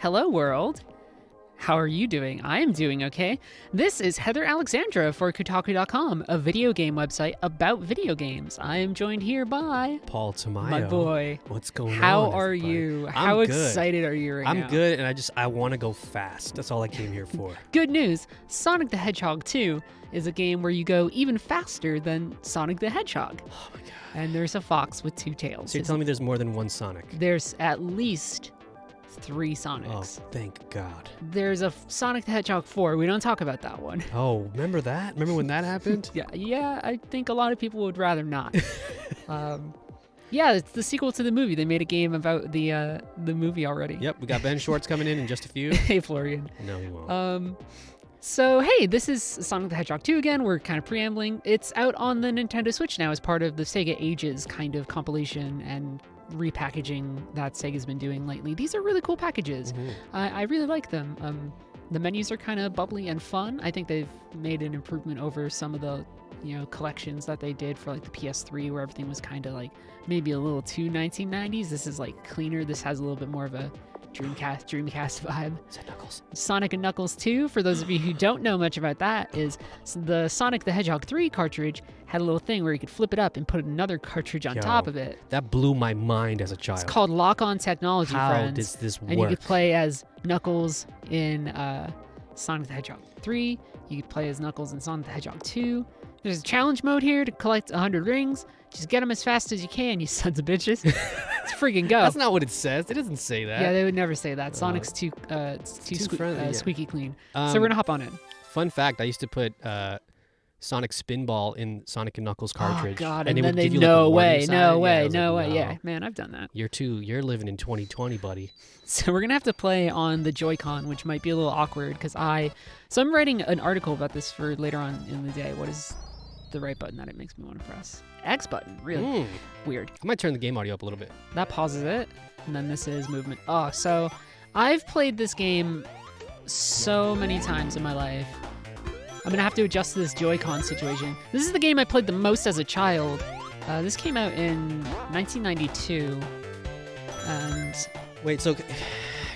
Hello, world. How are you doing? I am doing okay. This is Heather Alexandra for Kotaku.com, a video game website about video games. I am joined here by Paul Tamayo. my boy. What's going on? How are everybody? you? I'm How good. excited are you right now? I'm good, and I want to go fast. That's all I came here for. Good news. Sonic the Hedgehog 2 is a game where you go even faster than Sonic the Hedgehog. Oh my god. And there's a fox with two tails. So you're telling me there's more than one Sonic? There's at least 3 Sonics. Oh, thank God. There's a Sonic the Hedgehog 4. We don't talk about that one. Oh, remember that? Remember when that happened? Yeah, I think a lot of people would rather not. Yeah, it's the sequel to the movie. They made a game about the movie already. Yep, we got Ben Schwartz coming in just a few. Hey, Florian. No, he won't. So, hey, this is Sonic the Hedgehog 2 again. We're kind of preambling. It's out on the Nintendo Switch now as part of the Sega Ages kind of compilation and repackaging that Sega's been doing lately. These are really cool packages. Mhm. I really like them. The menus are kind of bubbly and fun. I think they've made an improvement over some of the collections that they did for like the PS3 where everything was kind of like maybe a little too 1990s. This is like cleaner. This has a little bit more of a Dreamcast vibe. Is that Knuckles? Sonic and Knuckles 2, for those of you who don't know much about that, is the Sonic the Hedgehog 3 cartridge had a little thing where you could flip it up and put another cartridge on top of it. That blew my mind as a child. It's called lock-on technology, How friends. does this work? And you could play as Knuckles in Sonic the Hedgehog 3. You could play as Knuckles in Sonic the Hedgehog 2. There's a challenge mode here to collect 100 rings. Just get them as fast as you can, you sons of bitches. Let's freaking go. That's not what it says. It doesn't say that. Yeah, they would never say that. Sonic's too friendly, yeah. squeaky clean. So we're gonna hop on in. Fun fact: I used to put Sonic Spinball in Sonic and Knuckles cartridge. Oh God! and And it then would they give you like a warning sign. no Yeah, I way. was like, Yeah, man, I've done that. You're living in 2020, buddy. So we're gonna have to play on the Joy-Con, which might be a little awkward because So I'm writing an article about this for later on in the day. What is the right button that it makes me want to press? X button. Really weird. I might turn the game audio up a little bit. That pauses it, and then this is movement. Oh, so I've played this game so many times in my life. I'm gonna have to adjust to this Joy-Con situation. This is the game I played the most as a child. This came out in 1992, and Wait, so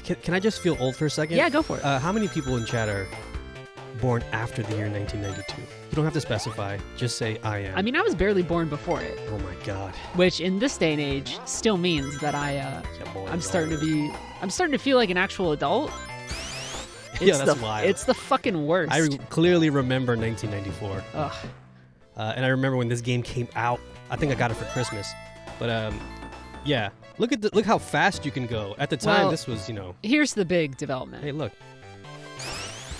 can I just feel old for a second? yeah, go for it. How many people in chat are born after the year 1992? You don't have to specify. Just say I am. I mean, I was barely born before it, oh my God. which in this day and age still means that I'm starting to feel like an actual adult. Yeah, that's wild. It's the fucking worst. I clearly remember 1994. Ugh. And I remember when this game came out. I think I got it for Christmas. But yeah, look how fast you can go. At the time, Well, this was Here's the big development. Hey, look.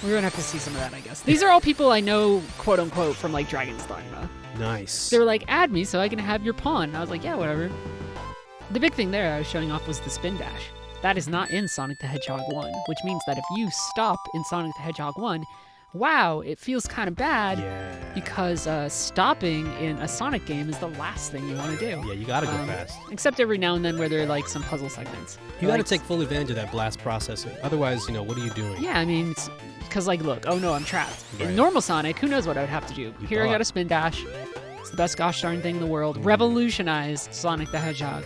We're gonna have to see some of that, I guess. These are all people I know, quote unquote, from like Dragon's Dogma. Nice. They were like, add me so I can have your pawn. And I was like, yeah, whatever. The big thing there I was showing off was the spin dash. That is not in Sonic the Hedgehog 1, which means that if you stop in Sonic the Hedgehog 1, wow, it feels kind of bad because stopping in a Sonic game is the last thing you want to do. Yeah, you gotta go fast. Except every now and then where there are like some puzzle segments. You gotta take full advantage of that blast processing. Otherwise, what are you doing? Yeah, I mean, because like, look, oh no, I'm trapped. Right. In normal Sonic, who knows what I would have to do? Here I got a spin dash. It's the best gosh darn thing in the world. Revolutionized Sonic the Hedgehog.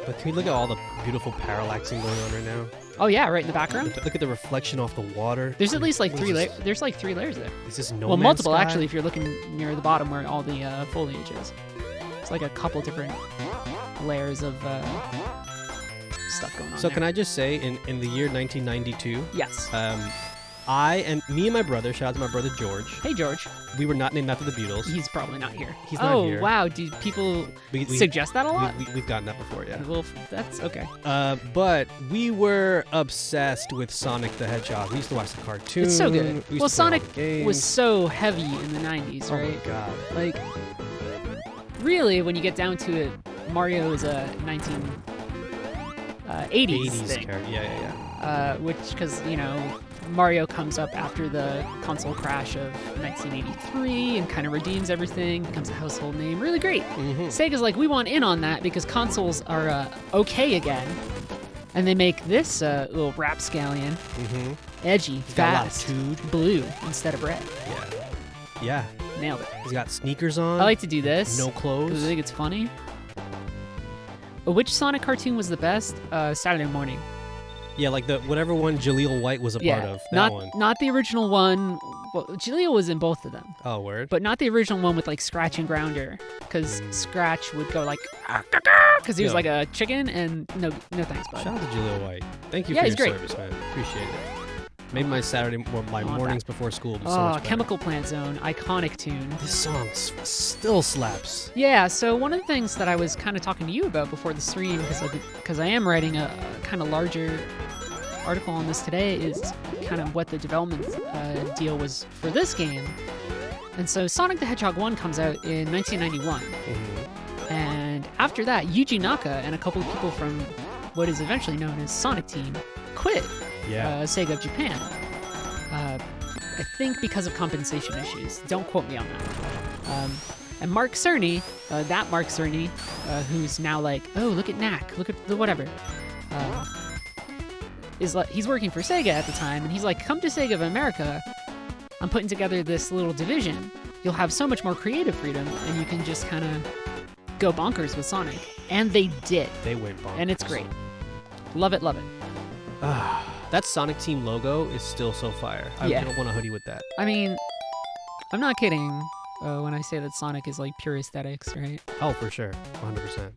But can we look at all the beautiful parallaxing going on right now? Oh yeah, right in the background. Look at the reflection off the water. There's at least like What 3 is layers. this? There's like 3 layers there. Is this no Well, Man's multiple Sky? actually if you're looking near the bottom where all the foliage is. It's like a couple different layers of stuff going on. So there. can I just say, in the year 1992, Yes. me and my brother, shout out to my brother George, Hey George. we were not named after the Beatles. He's probably not here. He's not here. Oh wow, do people We- suggest that a lot? We've gotten that before, yeah. Well, that's okay. But we were obsessed with Sonic the Hedgehog. We used to watch the cartoon. It's so good. We used Well, to play all Sonic the games. was so heavy in the 90s, Oh right? my God. Like, really, when you get down to it, Mario is a 1980s thing. character. Yeah. Which, because, Mario comes up after the console crash of 1983 and kind of redeems everything, becomes a household name. Really great. Mm-hmm. Sega's like, we want in on that because consoles are okay again. And they make this little rapscallion Mm-hmm. edgy, He's got a lot of fast, tood. blue instead of red. Yeah. Nailed it. He's got sneakers on. I like to do this. No Because clothes. I think it's funny. Which Sonic cartoon was the best? Saturday morning. Yeah, like the whatever one Jaleel White was a part of. That not one. not the original one. Well, Jaleel was in both of them, Oh, word. but not the original one with like Scratch and Grounder, because Scratch would go like because he was Yeah. like a chicken, and no thanks, bud. Shout out to Jaleel White. Thank you Yeah, for he's your great. service, man. Appreciate it. Made my Saturday or my want mornings before school so Oh, much better. Chemical Plant Zone, iconic tune. This song still slaps. Yeah, so one of the things that I was kind of talking to you about before the stream, because I am writing a kind of larger article on this today, is kind of what the development deal was for this game. And so Sonic the Hedgehog 1 comes out in 1991. And after that, Yuji Naka and a couple of people from what is eventually known as Sonic Team quit Yeah. Sega of Japan. I think because of compensation issues. Don't quote me on that. And Mark Cerny, that Mark Cerny, who's now like, oh, look at Knack, look at the whatever, is like, he's working for Sega at the time, and he's like, come to Sega of America. I'm putting together this little division. You'll have so much more creative freedom, and you can just kind of go bonkers with Sonic. And they did. They went bonkers. And it's great. Love it, love it. That Sonic Team logo is still so fire. I Yeah. don't want a hoodie with that. I mean, I'm not kidding when I say that Sonic is like pure aesthetics, right? Oh, for sure. 100%.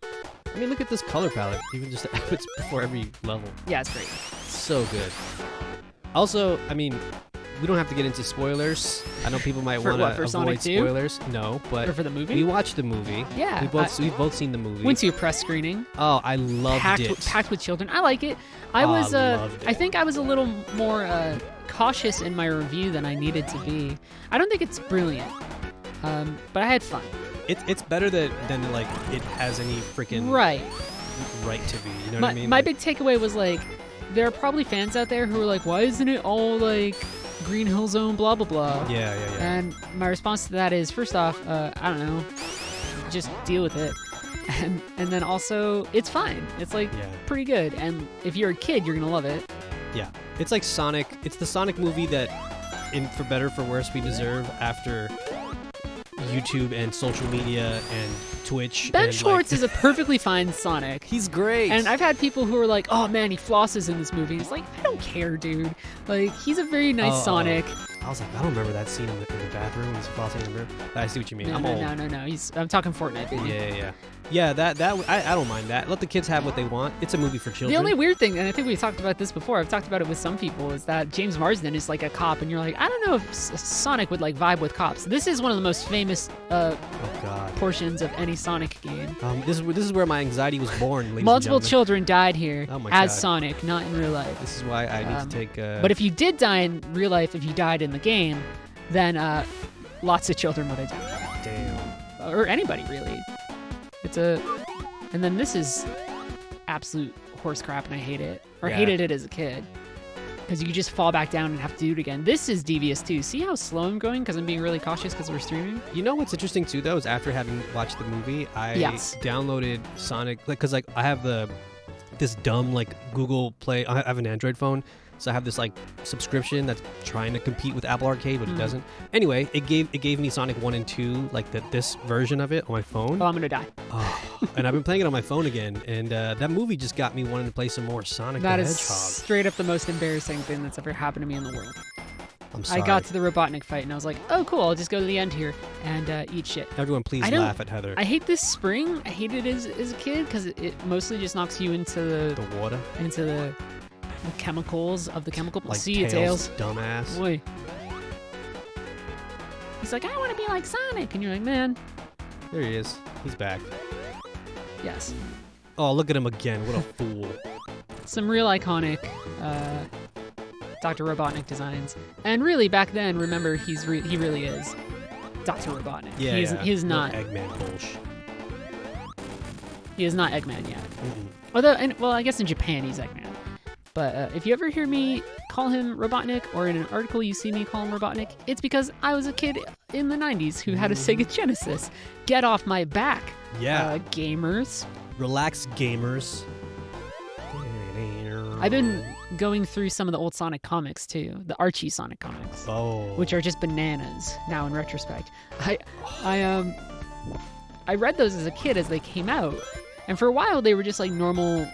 I mean, look at this color palette. Even just it's before every level. Yeah, it's great. So good. Also, I mean, we don't have to get into spoilers. I know people might For want what, to for avoid Sonic 2? spoilers. No, but Or for the movie? we watched the movie. Yeah, We've both seen the movie. Went to a press screening. Oh, I loved it. Packed with children. I like it. I was. loved it. I think I was a little more cautious in my review than I needed to be. I don't think it's brilliant, but I had fun. It's better than like it has any freaking Right. right to be. You know what I mean? My Like, big takeaway was like, there are probably fans out there who are like, why isn't it all like Green Hill Zone, blah blah blah. Yeah. And my response to that is, first off, I don't know, just deal with it. And then also, it's fine. It's like Yeah. pretty good. And if you're a kid, you're gonna love it. Yeah. It's like Sonic. It's the Sonic movie that, for better or for worse, we deserve after YouTube and social media and Twitch. Ben and, Schwartz like, is a perfectly fine Sonic. He's great. And I've had people who are like, oh man, he flosses in this movie. It's like, I don't care, dude. Like, he's a very nice Sonic. I was like, I don't remember that scene in the bathroom. He's flossing in the room. I see what you mean. I'm old. No. I'm talking Fortnite, baby. Yeah. Yeah, I don't mind that. Let the kids have what they want. It's a movie for children. The only weird thing, and I think we've talked about this before, I've talked about it with some people, is that James Marsden is like a cop, and you're like, I don't know if Sonic would like vibe with cops. This is one of the most famous Oh God. portions of any Sonic game. This is where my anxiety was born. Ladies Multiple and gentlemen. children died here Oh my as God. Sonic, not in real life. This is why I need to take. But if you did die in real life, if you died in the game, then lots of children would have died. Damn. Or anybody, really. And then this is absolute horse crap, and I hate it. Or Yeah. hated it as a kid. Because you just fall back down and have to do it again. This is devious, too. See how slow I'm going? Because I'm being really cautious because we're streaming? You know what's interesting too, though, is after having watched the movie, I downloaded Sonic because like I have this dumb like Google Play. I have an Android phone, so I have this like subscription that's trying to compete with Apple Arcade, but it doesn't. Anyway, it gave me Sonic 1 and 2, like this version of it on my phone. Oh, I'm going to die. And I've been playing it on my phone again, and that movie just got me wanting to play some more Sonic the That Hedgehog. is straight up the most embarrassing thing that's ever happened to me in the world. I'm sorry. I got to the Robotnik fight, and I was like, oh, cool, I'll just go to the end here and eat shit. Everyone, please I don't- laugh at Heather. I hate this spring. I hated it as a kid because it mostly just knocks you into the water, the chemicals of the chemical. like See you, Tails, Tails. dumbass. Boy. He's like, I want to be like Sonic. And you're like, man, There he is. He's back. yes. Oh, look at him again. What a fool. Some real iconic Dr. Robotnik designs. And really, back then, remember, he really is Dr. Robotnik. Yeah, He's No not. Eggman bullshit. He is not Eggman yet. Mm-mm. Although, well, I guess in Japan he's Eggman. But if you ever hear me call him Robotnik, or in an article you see me call him Robotnik, it's because I was a kid in the 90s who had a Sega Genesis. Get off my back, Yeah. gamers. Relax, gamers. I've been going through some of the old Sonic comics too, the Archie Sonic comics, Oh. which are just bananas now in retrospect. I read those as a kid as they came out, and for a while they were just like normal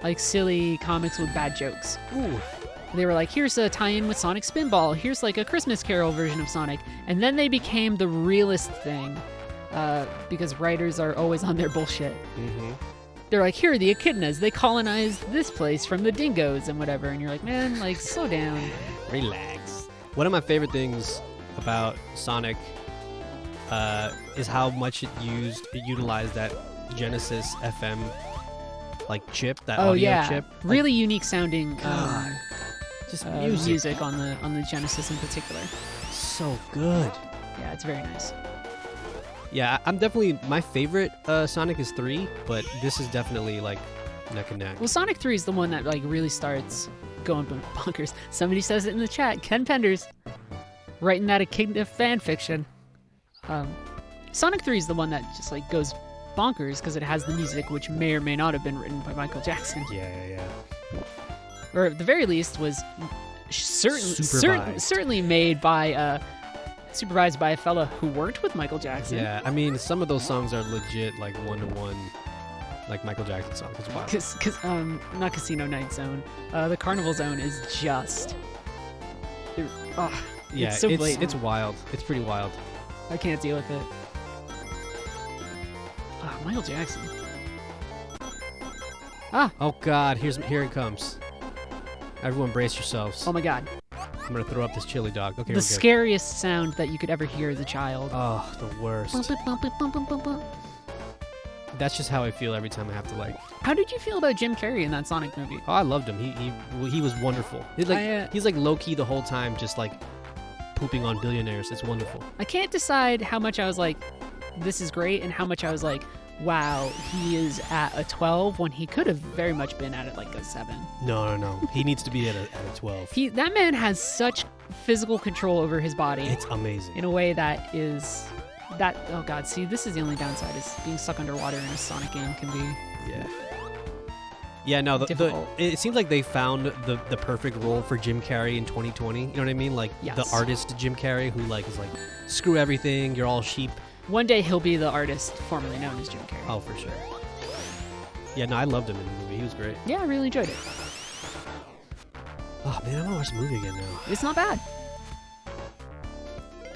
like silly comics with bad jokes. Ooh. They were like, here's a tie-in with Sonic Spinball. Here's like a Christmas Carol version of Sonic. And then they became the realest thing because writers are always on their bullshit. Mm-hmm. They're like, here are the echidnas. They colonized this place from the dingoes and whatever. And you're like, man, like, slow down. Relax. One of my favorite things about Sonic is how much it utilized that Genesis FM like chip, that audio chip. Really unique sounding just music on the Genesis in particular. So good. Yeah, it's very nice. Yeah, I'm definitely, my favorite Sonic is 3, but this is definitely like neck and neck. Well, Sonic 3 is the one that like really starts going bonkers. Somebody says it in the chat. Ken Penders writing that echidna fan fiction. Sonic 3 is the one that just like goes bonkers because it has the music, which may or may not have been written by Michael Jackson. Yeah. Or at the very least was certainly made by supervised by a fella who worked with Michael Jackson. Yeah, I mean, some of those songs are legit like one-to-one, like Michael Jackson songs. It's wild. Because not Casino Night Zone, the Carnival Zone is just. Yeah, it's so blatant. It's wild. It's pretty wild. I can't deal with it. Michael Jackson. Oh God, here it comes. Everyone brace yourselves. Oh my God. I'm gonna throw up this chili dog. Okay, the scariest sound that you could ever hear as a child. Oh, the worst. That's just how I feel every time I have to like. How did you feel about Jim Carrey in that Sonic movie? Oh, I loved him. He was wonderful. He's like low key the whole time, just like pooping on billionaires. It's wonderful. I can't decide how much I was like, this is great, and how much I was like, wow, he is at a 12 when he could have very much been at it like a 7. No. He needs to be at a 12. That man has such physical control over his body. It's amazing. In a way that is oh God, see, this is the only downside is being stuck underwater in a Sonic game can be Yeah, no, difficult. It seems like they found the perfect role for Jim Carrey in 2020. You know what I mean? Like the artist Jim Carrey who like is like, screw everything, you're all sheep. One day he'll be the artist formerly known as Jim Carrey. Oh, for sure. Yeah, no, I loved him in the movie. He was great. Yeah, I really enjoyed it. Oh man, I want to watch the movie again now. It's not bad.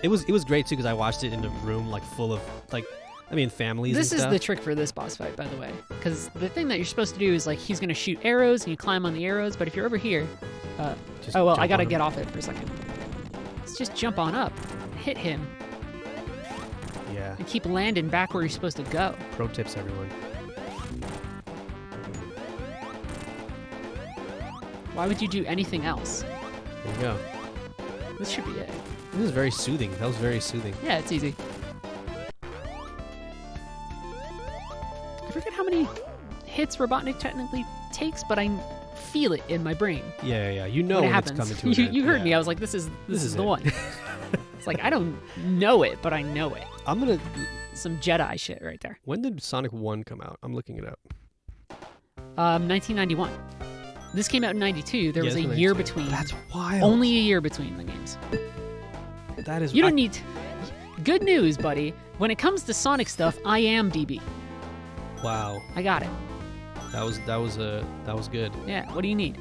It was great too because I watched it in a room like full of like, I mean, families. This and is stuff. the trick for this boss fight, by the way, because the thing that you're supposed to do is like he's gonna shoot arrows and you climb on the arrows. But if you're over here, I gotta get off it for a second. Let's just jump on up, hit him. Yeah. And keep landing back where you're supposed to go. Pro tips, everyone. Why would you do anything else? There you go. This should be it. This is very soothing. That was very soothing. Yeah, it's easy. I forget how many hits Robotnik technically takes, but I feel it in my brain. Yeah. You know when it it's happens. coming to an end. You heard me. I was like, this is the one. It's like, I don't know it, but I know it. I'm gonna... Some Jedi shit right there. When did Sonic 1 come out? I'm looking it up. 1991. This came out in 92. There was a year between. That's wild. Only a year between the games. That is... You don't need... Good news, buddy. When it comes to Sonic stuff, I am DB. Wow. I got it. That was good. Yeah, what do you need?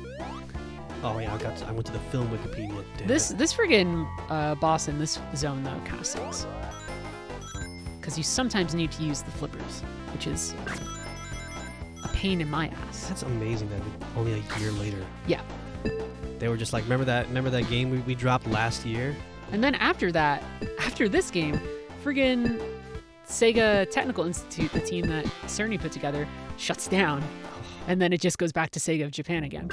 Oh yeah, I went to the film Wikipedia. Damn This it. friggin' boss in this zone though kind of sucks. Because you sometimes need to use the flippers, which is a pain in my ass. That's amazing that only a year later. Yeah. They were just like, remember that game we dropped last year? And then after that, after this game, friggin' Sega Technical Institute, the team that Cerny put together, shuts down. And then it just goes back to Sega of Japan again.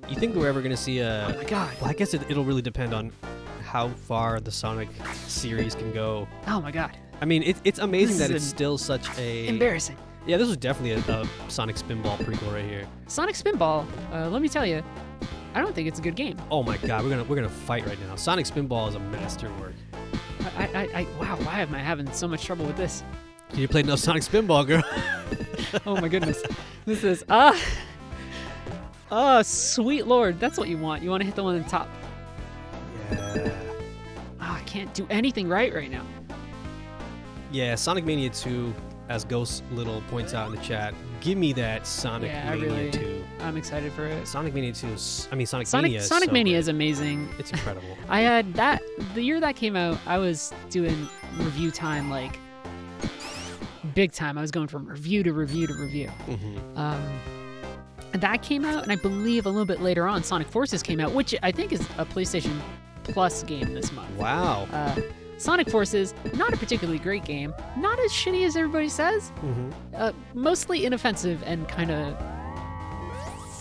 You think we're ever going to see a... Oh my God. Well, I guess it'll really depend on how far the Sonic series can go. Oh my God. I mean, it's amazing that it's still such a... Embarrassing. Yeah, this was definitely a Sonic Spinball prequel right here. Sonic Spinball, let me tell you, I don't think it's a good game. Oh my God, we're gonna fight right now. Sonic Spinball is a masterwork. Wow, why am I having so much trouble with this? You played enough Sonic Spinball, girl. Oh my goodness. This is, sweet Lord. That's what you want. You want to hit the one on the top. Yeah. I can't do anything right now. Yeah, Sonic Mania 2, as Ghost Little points out in the chat, give me that Sonic Mania 2. I'm excited for it. Sonic Mania 2 is, Sonic Mania is Sonic so Mania great. is amazing. It's incredible. I had that, the year that came out, I was doing review time, like, big time. I was going from review to review to review. And that came out, and I believe a little bit later on, Sonic Forces came out, which I think is a PlayStation Plus game this month. Wow. Sonic Forces, not a particularly great game, not as shitty as everybody says, mostly inoffensive and kind of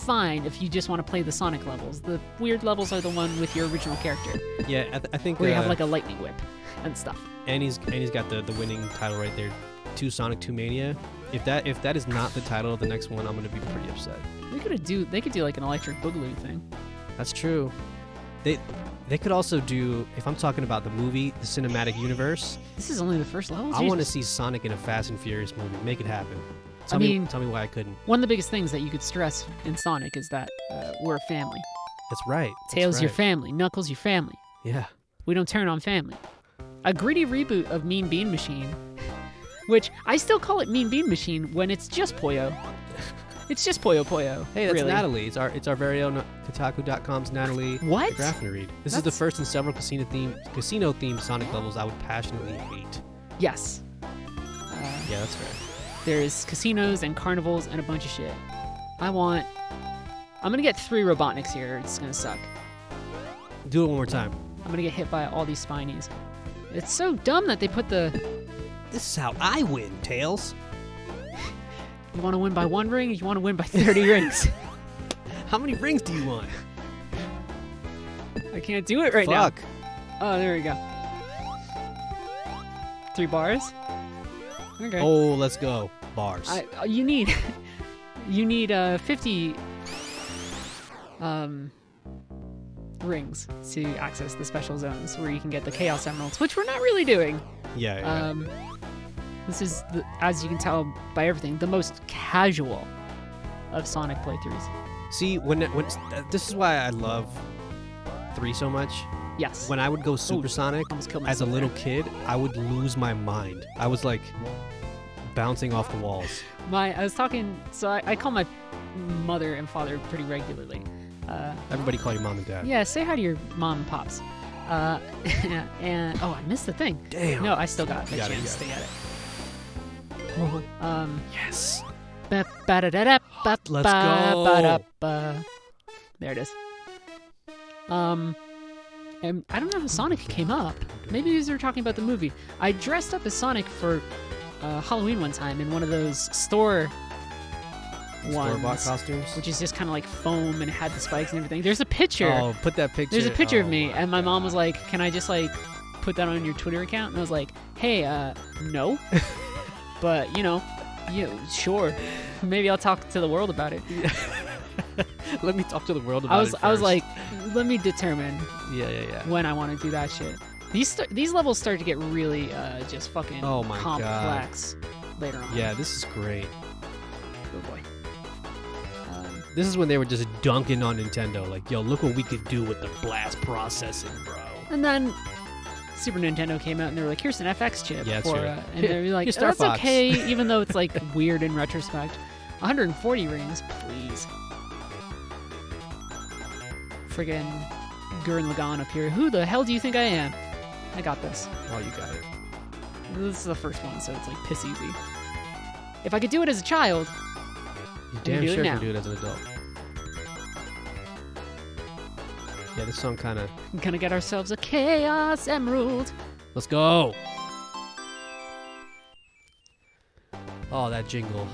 fine if you just want to play the Sonic levels. The weird levels are the one with your original character. Yeah, I think where you have like a lightning whip and stuff. And he's got the winning title right there, 2 Sonic 2 Mania. If that is not the title of the next one, I'm gonna be pretty upset. They could do like an Electric Boogaloo thing. That's true. They could also do, if I'm talking about the movie, the cinematic universe. This is only the first level? I want to see Sonic in a Fast and Furious movie. Make it happen. Tell me why I couldn't. One of the biggest things that you could stress in Sonic is that we're a family. That's right. Tails your family. Knuckles your family. Yeah. We don't turn on family. A gritty reboot of Mean Bean Machine, which I still call it Mean Bean Machine when it's just Poyo. It's just Poyo Poyo. Hey, that's really. Natalie. It's our very own Kotaku.com's Natalie. What? Graffin read. This is the first in several casino-themed Sonic levels I would passionately hate. Yes. Yeah, that's fair. There's casinos and carnivals and a bunch of shit. I'm gonna get 3 Robotniks here. It's gonna suck. Do it one more time. I'm gonna get hit by all these Spinies. It's so dumb that they put the... This is how I win, Tails. You want to win by 1 ring? You want to win by 30 rings? How many rings do you want? I can't do it right now. Fuck. Oh, there we go. 3 bars? Okay. Oh, let's go. Bars. You need 50 rings to access the special zones where you can get the Chaos Emeralds, which we're not really doing. Yeah. This is, as you can tell by everything, the most casual of Sonic playthroughs. See, when this is why I love 3 so much. Yes. When I would go Supersonic as a little kid, I would lose my mind. I was like bouncing off the walls. I was talking, so I call my mother and father pretty regularly. Everybody call your mom and dad. Yeah, say hi to your mom and pops. And I missed the thing. Damn. No, I still got a chance to get it. Yes. Let's go. There it is. And I don't know how Sonic came up. Maybe they were talking about the movie. I dressed up as Sonic for Halloween one time in one of those store Store-bought costumes, which is just kind of like foam and it had the spikes and everything. There's a picture. Oh, put that picture. There's a picture of me, and my mom was like, "Can I just like put that on your Twitter account?" And I was like, "Hey, no." But, sure. Maybe I'll talk to the world about it. Let me talk to the world about it first. I was like, let me determine yeah. when I want to do that shit. These levels start to get really just fucking complex later on. Yeah, this is great. Oh boy. This is when they were just dunking on Nintendo. Like, yo, look what we could do with the blast processing, bro. And then Super Nintendo came out and they were like, here's an FX chip. Yeah, that's true. And they were like, that's okay, even though it's like weird in retrospect. 140 rings, please. Friggin' Gurren Lagann up here. Who the hell do you think I am? I got this. Oh, you got it. This is the first one, so it's like piss easy. If I could do it as a child, you damn sure can do it as an adult. Yeah, this song kind of... We're gonna get ourselves a Chaos Emerald. Let's go. Oh, that jingle.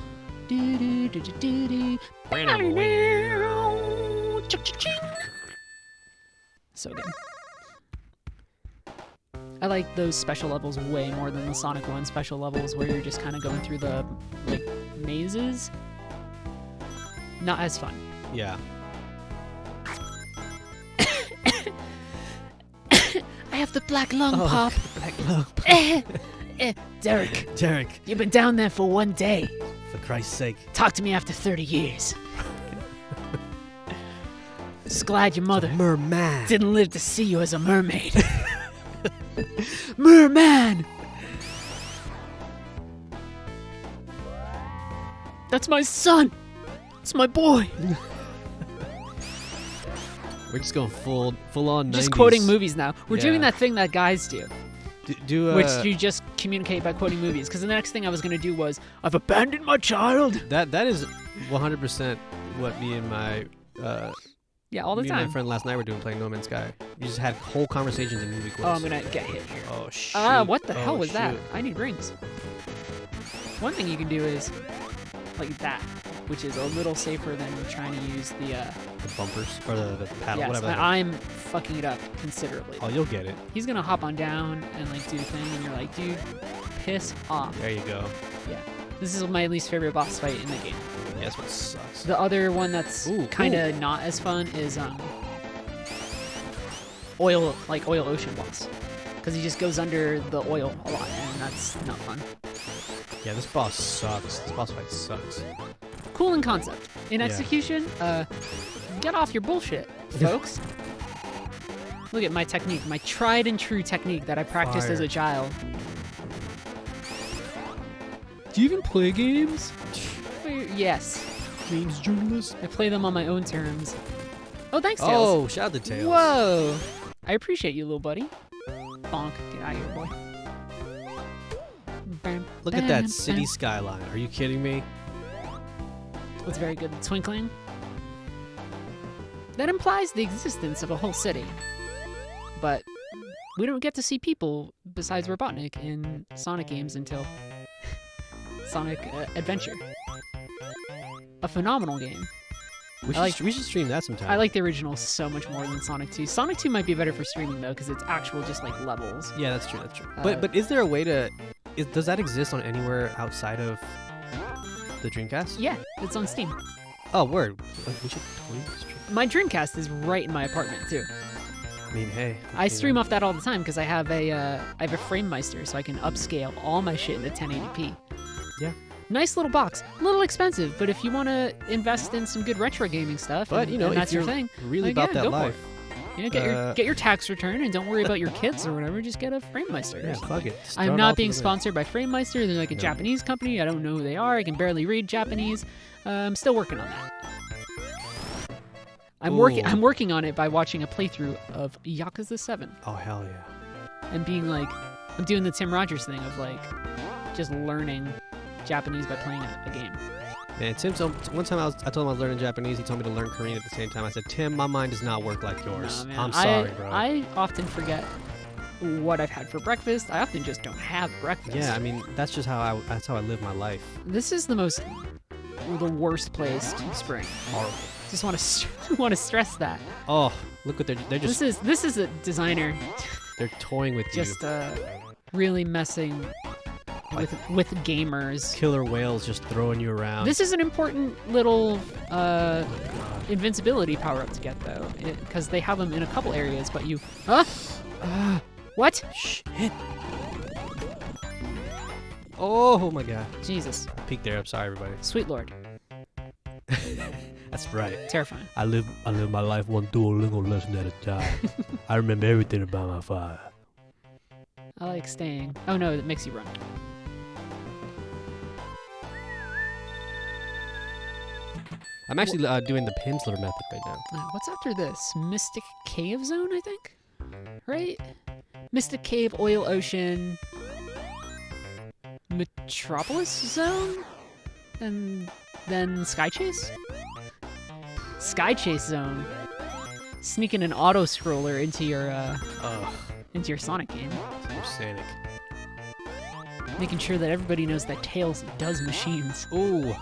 So good. I like those special levels way more than the Sonic 1 special levels where you're just kind of going through the mazes. Not as fun. Yeah. I have the black lung pop. Black lung pop. Derek, you've been down there for 1 day. For Christ's sake. Talk to me after 30 years. Just glad your mother merman didn't live to see you as a mermaid. Merman! That's my son. It's my boy. We're just going full on 90s. Just quoting movies now. We're Yeah. doing that thing that guys do. Which Which you just communicate by quoting movies. Because the next thing I was going to do was, I've abandoned my child. that is 100% what me and my Yeah, all the me and time. my friend last night were doing, playing No Man's Sky. We just had whole conversations in movie quotes. Oh, I'm going to get hit here. Oh shoot. What the hell was that? shoot. I need rings. One thing you can do is like that, which is a little safer than trying to use the The bumpers or the paddle, yes, whatever. and I'm fucking it up considerably. Oh, you'll get it. He's gonna hop on down and like do the thing, and you're like, dude, piss off. There you go. Yeah, this is my least favorite boss fight in the game. Yeah, that's what sucks. The other one that's kind of not as fun is oil ocean boss, because he just goes under the oil a lot, and that's not fun. Yeah, this boss sucks. This boss fight sucks. Cool in concept. In Yeah. execution, get off your bullshit, folks. Look at my technique, my tried and true technique that I practiced as a child. Do you even play games? Yes. Games journalist. I play them on my own terms. Oh, thanks, Tails. Oh, shout out to Tails. Whoa. I appreciate you, little buddy. Bonk. Get out of here, boy. Look at that city skyline. Are you kidding me? What's very good? The twinkling. That implies the existence of a whole city. But we don't get to see people besides Robotnik in Sonic games until Sonic Adventure. A phenomenal game. We should stream that sometime. I like the original so much more than Sonic 2. Sonic 2 might be better for streaming though, because it's actual just like levels. Yeah, that's true. That's true. But is there a way to? Does that exist on anywhere outside of the Dreamcast? Yeah, it's on Steam. Oh, word. We should totally stream. My Dreamcast is right in my apartment too. I mean, hey. I stream off that all the time because I have a FrameMeister, so I can upscale all my shit into 1080p. Yeah. Nice little box, a little expensive, but if you want to invest in some good retro gaming stuff, But and, you know, and if that's your you're thing, really like, about yeah, that go for life. it. You know, get your tax return and don't worry about your kids or whatever. Just get a FrameMeister. Yeah, or something. fuck it. I'm not being sponsored by FrameMeister. They're like a Japanese company. I don't know who they are. I can barely read Japanese. I'm still working on that. I'm working on it by watching a playthrough of Yakuza 7 Oh hell yeah. and being like, I'm doing the Tim Rogers thing of like just learning Japanese by playing a game. Man, Tim. So one time I told him I was learning Japanese. He told me to learn Korean at the same time. I said, Tim, my mind does not work like yours. Nah, man. I'm sorry, bro. I often forget what I've had for breakfast. I often just don't have breakfast. Yeah, I mean that's just how I live my life. This is the worst place to spring. Horrible. Just want to stress that. Oh, look what they're just. This is a designer They're toying with you. just really messing with gamers. Killer whales just throwing you around. This is an important little invincibility power-up to get though, because they have them in a couple areas. But you, what? Shit. Oh my god. Jesus, Peek there. I'm sorry, everybody. sweet lord, That's right. terrifying. I live my life one Duolingo lesson at a time. I remember everything about my father. I like staying. Oh no, that makes you run. I'm actually doing the Pimsleur method right now. What's after this? Mystic Cave Zone, I think? Right? Mystic Cave, Oil Ocean, Metropolis Zone? And then Sky Chase? Sky Chase Zone. Sneaking an auto-scroller into your Sonic game. You're Sonic. Making sure that everybody knows that Tails does machines. Ooh.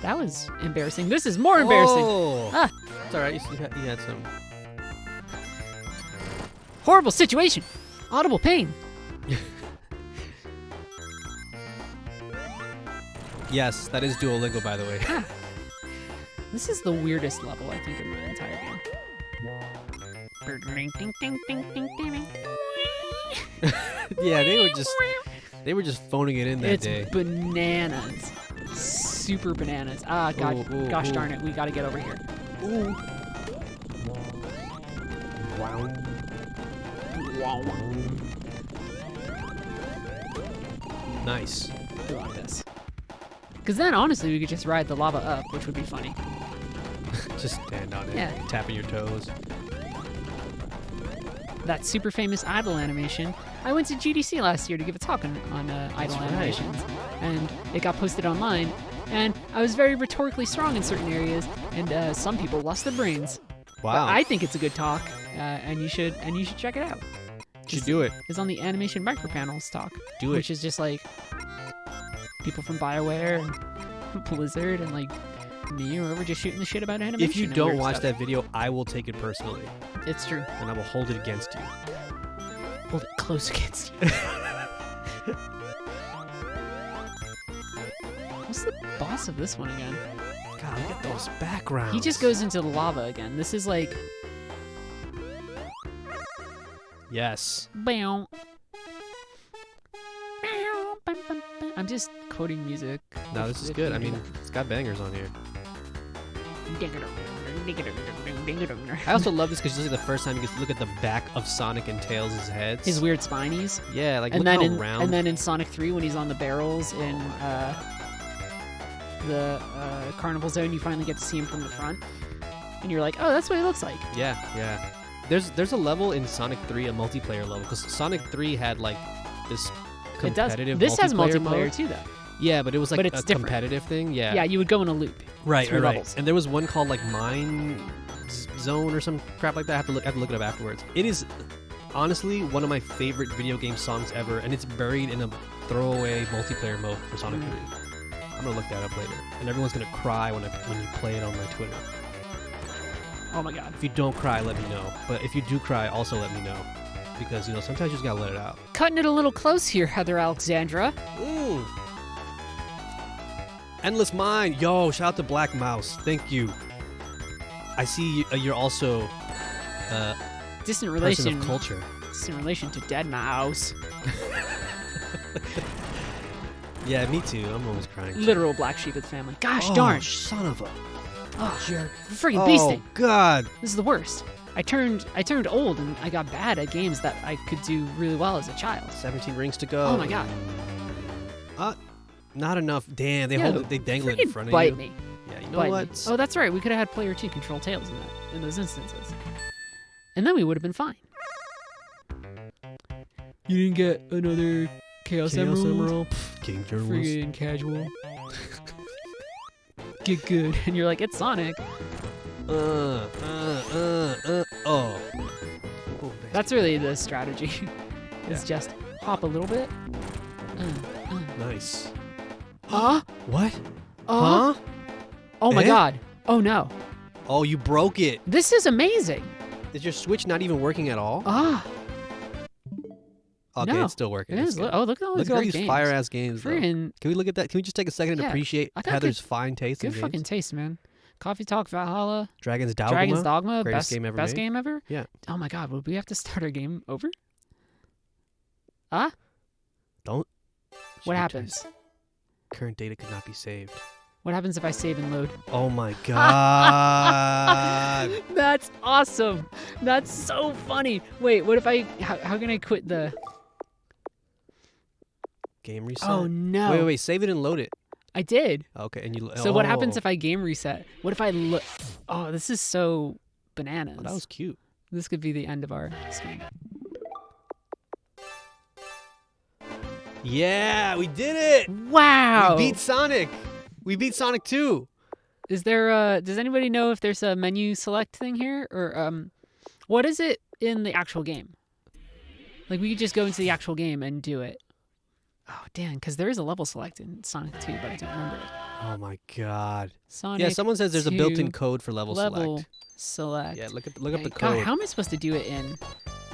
That was embarrassing. This is more embarrassing. Oh. Ah. It's alright. You had some. Horrible situation. Audible pain. Yes, that is Duolingo, by the way. This is the weirdest level, I think, in the entire game. Yeah, they were just phoning it in that It's day. bananas. Super bananas. Ah, God. Gosh darn it. We gotta get over here. Ooh. Wow. Nice. We want this. Because then, honestly, we could just ride the lava up, which would be funny. Just stand on it, Yeah. tapping your toes. That super famous idle animation. I went to GDC last year to give a talk on idle right. animations, and it got posted online. And I was very rhetorically strong in certain areas, and some people lost their brains. Wow. But I think it's a good talk, and you should check it out. You should do it. It's on the Animation Micropanels talk. Do it. Which is just like people from BioWare and Blizzard and like me or whoever just shooting the shit about animation. If you and don't weird watch stuff. that video, I will take it personally, It's true. and I will hold it against you. Hold it close against you. What's the boss of this one again? God, look at those backgrounds. He just goes into the lava again. This is like Yes. bow. I'm just quoting music. No, this is good. I mean, it's got bangers on here. I also love this because this is the first time you get to look at the back of Sonic and Tails' heads. His weird spinies. Yeah, like And look then how round. and then in Sonic 3 when he's on the barrels in the Carnival Zone, you finally get to see him from the front. And you're like, oh, that's what he looks like. Yeah. There's a level in Sonic 3, a multiplayer level, because Sonic 3 had like this It does. competitive This has multiplayer mode. too, though. Yeah, but it was like But a it's different. competitive thing. Yeah. Yeah, you would go in a loop. Right. through Right. levels. And there was one called like Mine Zone or some crap like that. I have to look it up afterwards. It is honestly one of my favorite video game songs ever, and it's buried in a throwaway multiplayer mode for Sonic 3. I'm gonna look that up later, and everyone's gonna cry when you play it on my Twitter. Oh my god. If you don't cry, let me know. But if you do cry, also let me know, because sometimes you just gotta let it out. Cutting it a little close here, Heather Alexandra. Ooh. Endless Mind, yo! Shout out to Black Mouse. Thank you. I see you're also Distant person relation. of culture. Distant relation to Dead Mouse. Yeah, me too. I'm always crying. Literal black sheep of the family. Gosh Oh, darn. son of a Oh, jerk. Freaking Oh beasting. God. This is the worst. I turned old and I got bad at games that I could do really well as a child. 17 rings to go. Oh my god. Not enough. Damn, they Yeah, they dangle it in freaking front of bite you. me. Yeah, you know Bite me. what? Oh, that's right. We could have had player 2 control Tails in those instances. And then we would have been fine. You didn't get another Chaos Emerald? Pff, game journalist. Friggin' casual. Get good. And you're like, it's Sonic. Oh. Oh, That's really the strategy. It's Yeah. just hop a little bit. nice. Huh? What? Huh? Oh my Eh? god. Oh no. Oh, you broke it. This is amazing. Is your Switch not even working at all? Ah. Okay, no. it's still working. It It's is. good. Oh, look at all Look these at all great these games. fire-ass games, though. Friggin' Can we look at that? Can we just take a second to Yeah, appreciate I got Heather's fine taste in good games? fucking taste, man. Coffee Talk Valhalla. Dragon's Dogma. Dragon's Dogma. Greatest Best game ever best made. game ever? Yeah. Oh my god, would we have to start our game over? Ah? Don't. What Shoot, happens? Current data could not be saved. What happens if I save and load? Oh my god. That's awesome. That's so funny. Wait, what if how can I quit the... Game reset. Oh no. Wait. Save it and load it. I did. Okay, and you. So what happens if I game reset? What if I look? Oh, this is so bananas. Oh, that was cute. This could be the end of our stream. Yeah, we did it. Wow. We beat Sonic. We beat Sonic 2. Is there does anybody know if there's a menu select thing here or what is it in the actual game? Like we could just go into the actual game and do it. Oh, damn, because there is a level select in Sonic 2, but I don't remember it. Oh my god. Sonic Yeah, someone says there's a 2 built-in code for level level select. select. Yeah, look up the God, code. how am I supposed to do it in?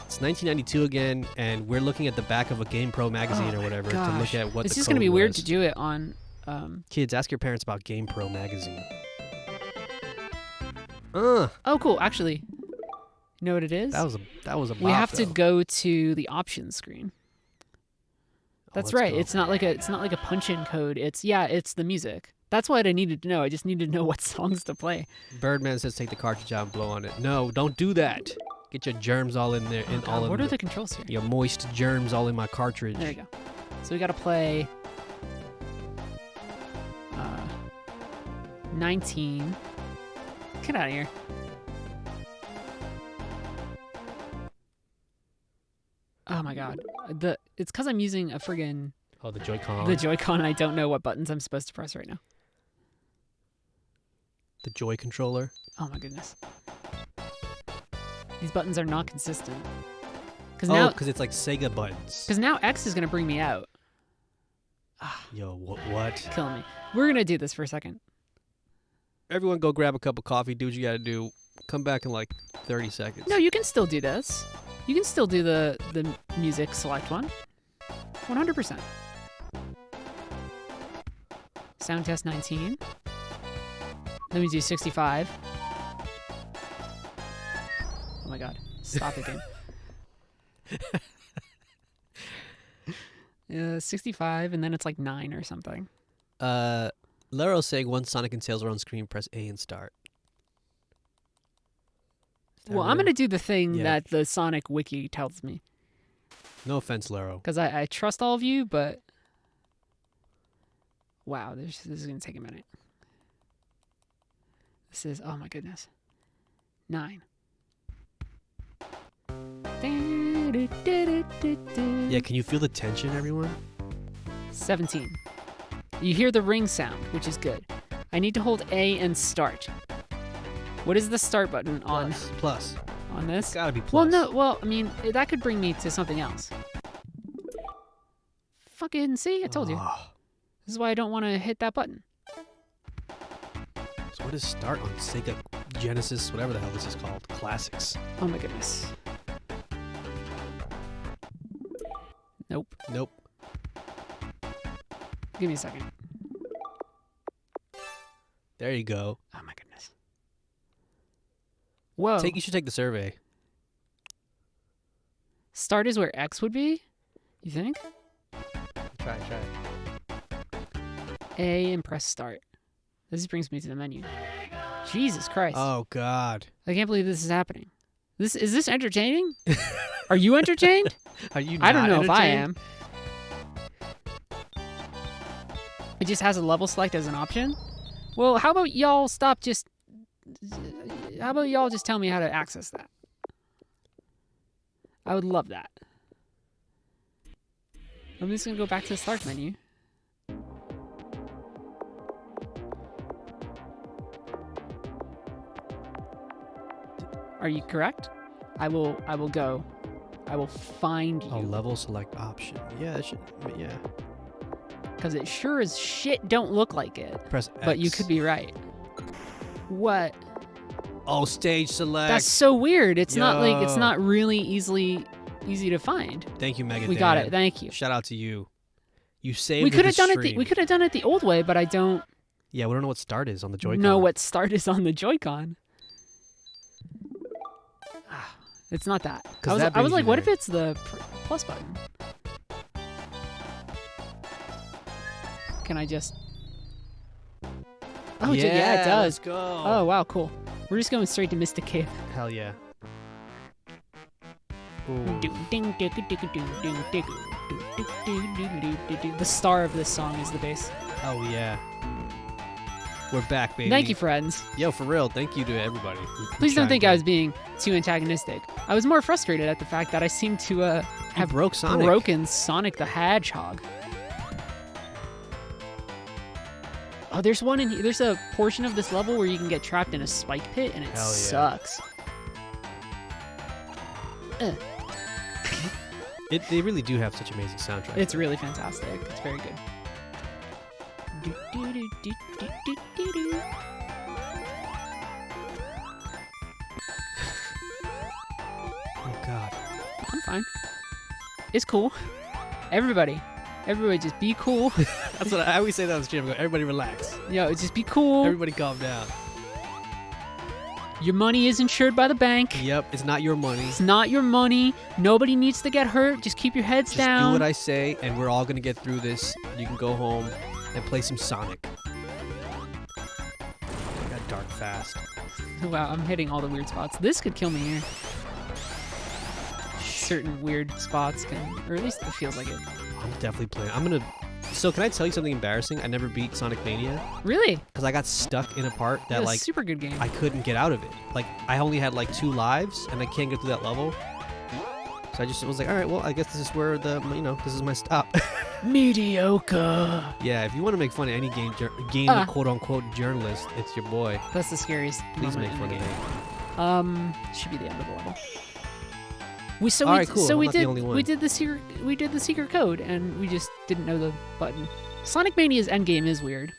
It's 1992 again, and we're looking at the back of a GamePro magazine Oh or my whatever gosh. to look at what It's the just code gonna be weird was. to do it on. Kids, ask your parents about GamePro magazine. Oh, cool. Actually, you know what it is? That was a We bop, have to though. go to the options screen. That's let's right. go. It's not like a punch-in code. It's the music. That's what I needed to know. I just needed to know what songs to play. Birdman says take the cartridge out and blow on it. No, don't do that. Get your germs all in there. Oh, God, what are the controls here? Your moist germs all in my cartridge. There you go. So we got to play 19. Get out of here. Oh my god. It's because I'm using a friggin' Oh, the Joy-Con. the Joy-Con and I don't know what buttons I'm supposed to press right now. The Joy controller. Oh my goodness. These buttons are not consistent. Because it's like Sega buttons. Because now X is going to bring me out. Yo, what? Kill me. We're going to do this for a second. Everyone go grab a cup of coffee, do what you gotta do. Come back in like 30 seconds. No, you can still do this. You can still do the music select one. 100%. Sound test 19. Let me do 65. Oh my god. Stop it, game. 65, and then it's like 9 or something. Lero's saying once Sonic and Tails are on screen, press A and start. Well, I'm going to do the thing that the Sonic wiki tells me. No offense, Lero. Because I trust all of you, but... Wow, this is going to take a minute. This is... Oh my goodness. 9. Yeah, can you feel the tension, everyone? 17. You hear the ring sound, which is good. I need to hold A and start. What is the start button on? Plus. On this? It's gotta be plus. Well, no. Well, I mean, that could bring me to something else. Fucking see, I told you. This is why I don't want to hit that button. So what is start on Sega Genesis, whatever the hell this is called? Classics. Oh my goodness. Nope. Nope. Give me a second. There you go. Oh my goodness. Whoa. You should take the survey. Start is where X would be? You think? Try. A and press start. This brings me to the menu. Jesus Christ. Oh God. I can't believe this is happening. Is this entertaining? Are you entertained? Are you I don't know if I entertained? am. It just has a level select as an option? Well, how about y'all stop just... How about y'all just tell me how to access that? I would love that. I'm just going to go back to the start menu. Are you correct? I will go. I will find you. Oh, level select option. Yeah, it should. Yeah. Because it sure as shit don't look like it. Press X. But you could be right. What? Oh, stage select. That's so weird. It's not like it's not really easy to find. Thank you, Mega. We got it. Thank you. Shout out to you. You saved. We could have done stream. it. We could have done it the old way, but I don't. Yeah, we don't know what start is on the Joy-Con. Know what start is on the Joy-Con. It's not that. I was like, what if it's the plus button? Can I just... Oh, yeah, it does. Let's go. Oh, wow, cool. We're just going straight to Mystic Cave. Hell yeah. The star of this song is the bass. Oh, yeah. We're back, baby. Thank you, friends. Yo, for real, thank you to everybody. Please don't think I was being too antagonistic. I was more frustrated at the fact that I seemed to have broken Sonic the Hedgehog. Oh, there's one in here. There's a portion of this level where you can get trapped in a spike pit, and it sucks. They really do have such amazing soundtracks. It's really fantastic. It's very good. Oh God. I'm fine. It's cool. Everybody just be cool. That's what I always say that on the stream. I go, everybody relax. Yo, just be cool. Everybody calm down. Your money is insured by the bank. Yep, it's not your money. It's not your money. Nobody needs to get hurt. Just keep your heads down. Just do what I say, and we're all gonna get through this. You can go home and play some Sonic. It got dark fast. Wow, I'm hitting all the weird spots. This could kill me here. Certain weird spots can, or at least it feels like it. I'm definitely playing. I'm gonna So can I tell you something embarrassing? I never beat Sonic Mania Really? because I got stuck in a part that It's a like super good game. I couldn't get out of it. Like I only had like 2 lives and I can't get through that level. So I just was like, all right, well, I guess this is where this is my stop. Mediocre. Yeah, if you want to make fun of any game quote unquote journalist, it's your boy. That's the scariest. Please moment make in the fun of game. me. Should be the end of the level. Alright, cool. I'm we not the did only one. we did the secret code, and we just didn't know the button. Sonic Mania's endgame is weird,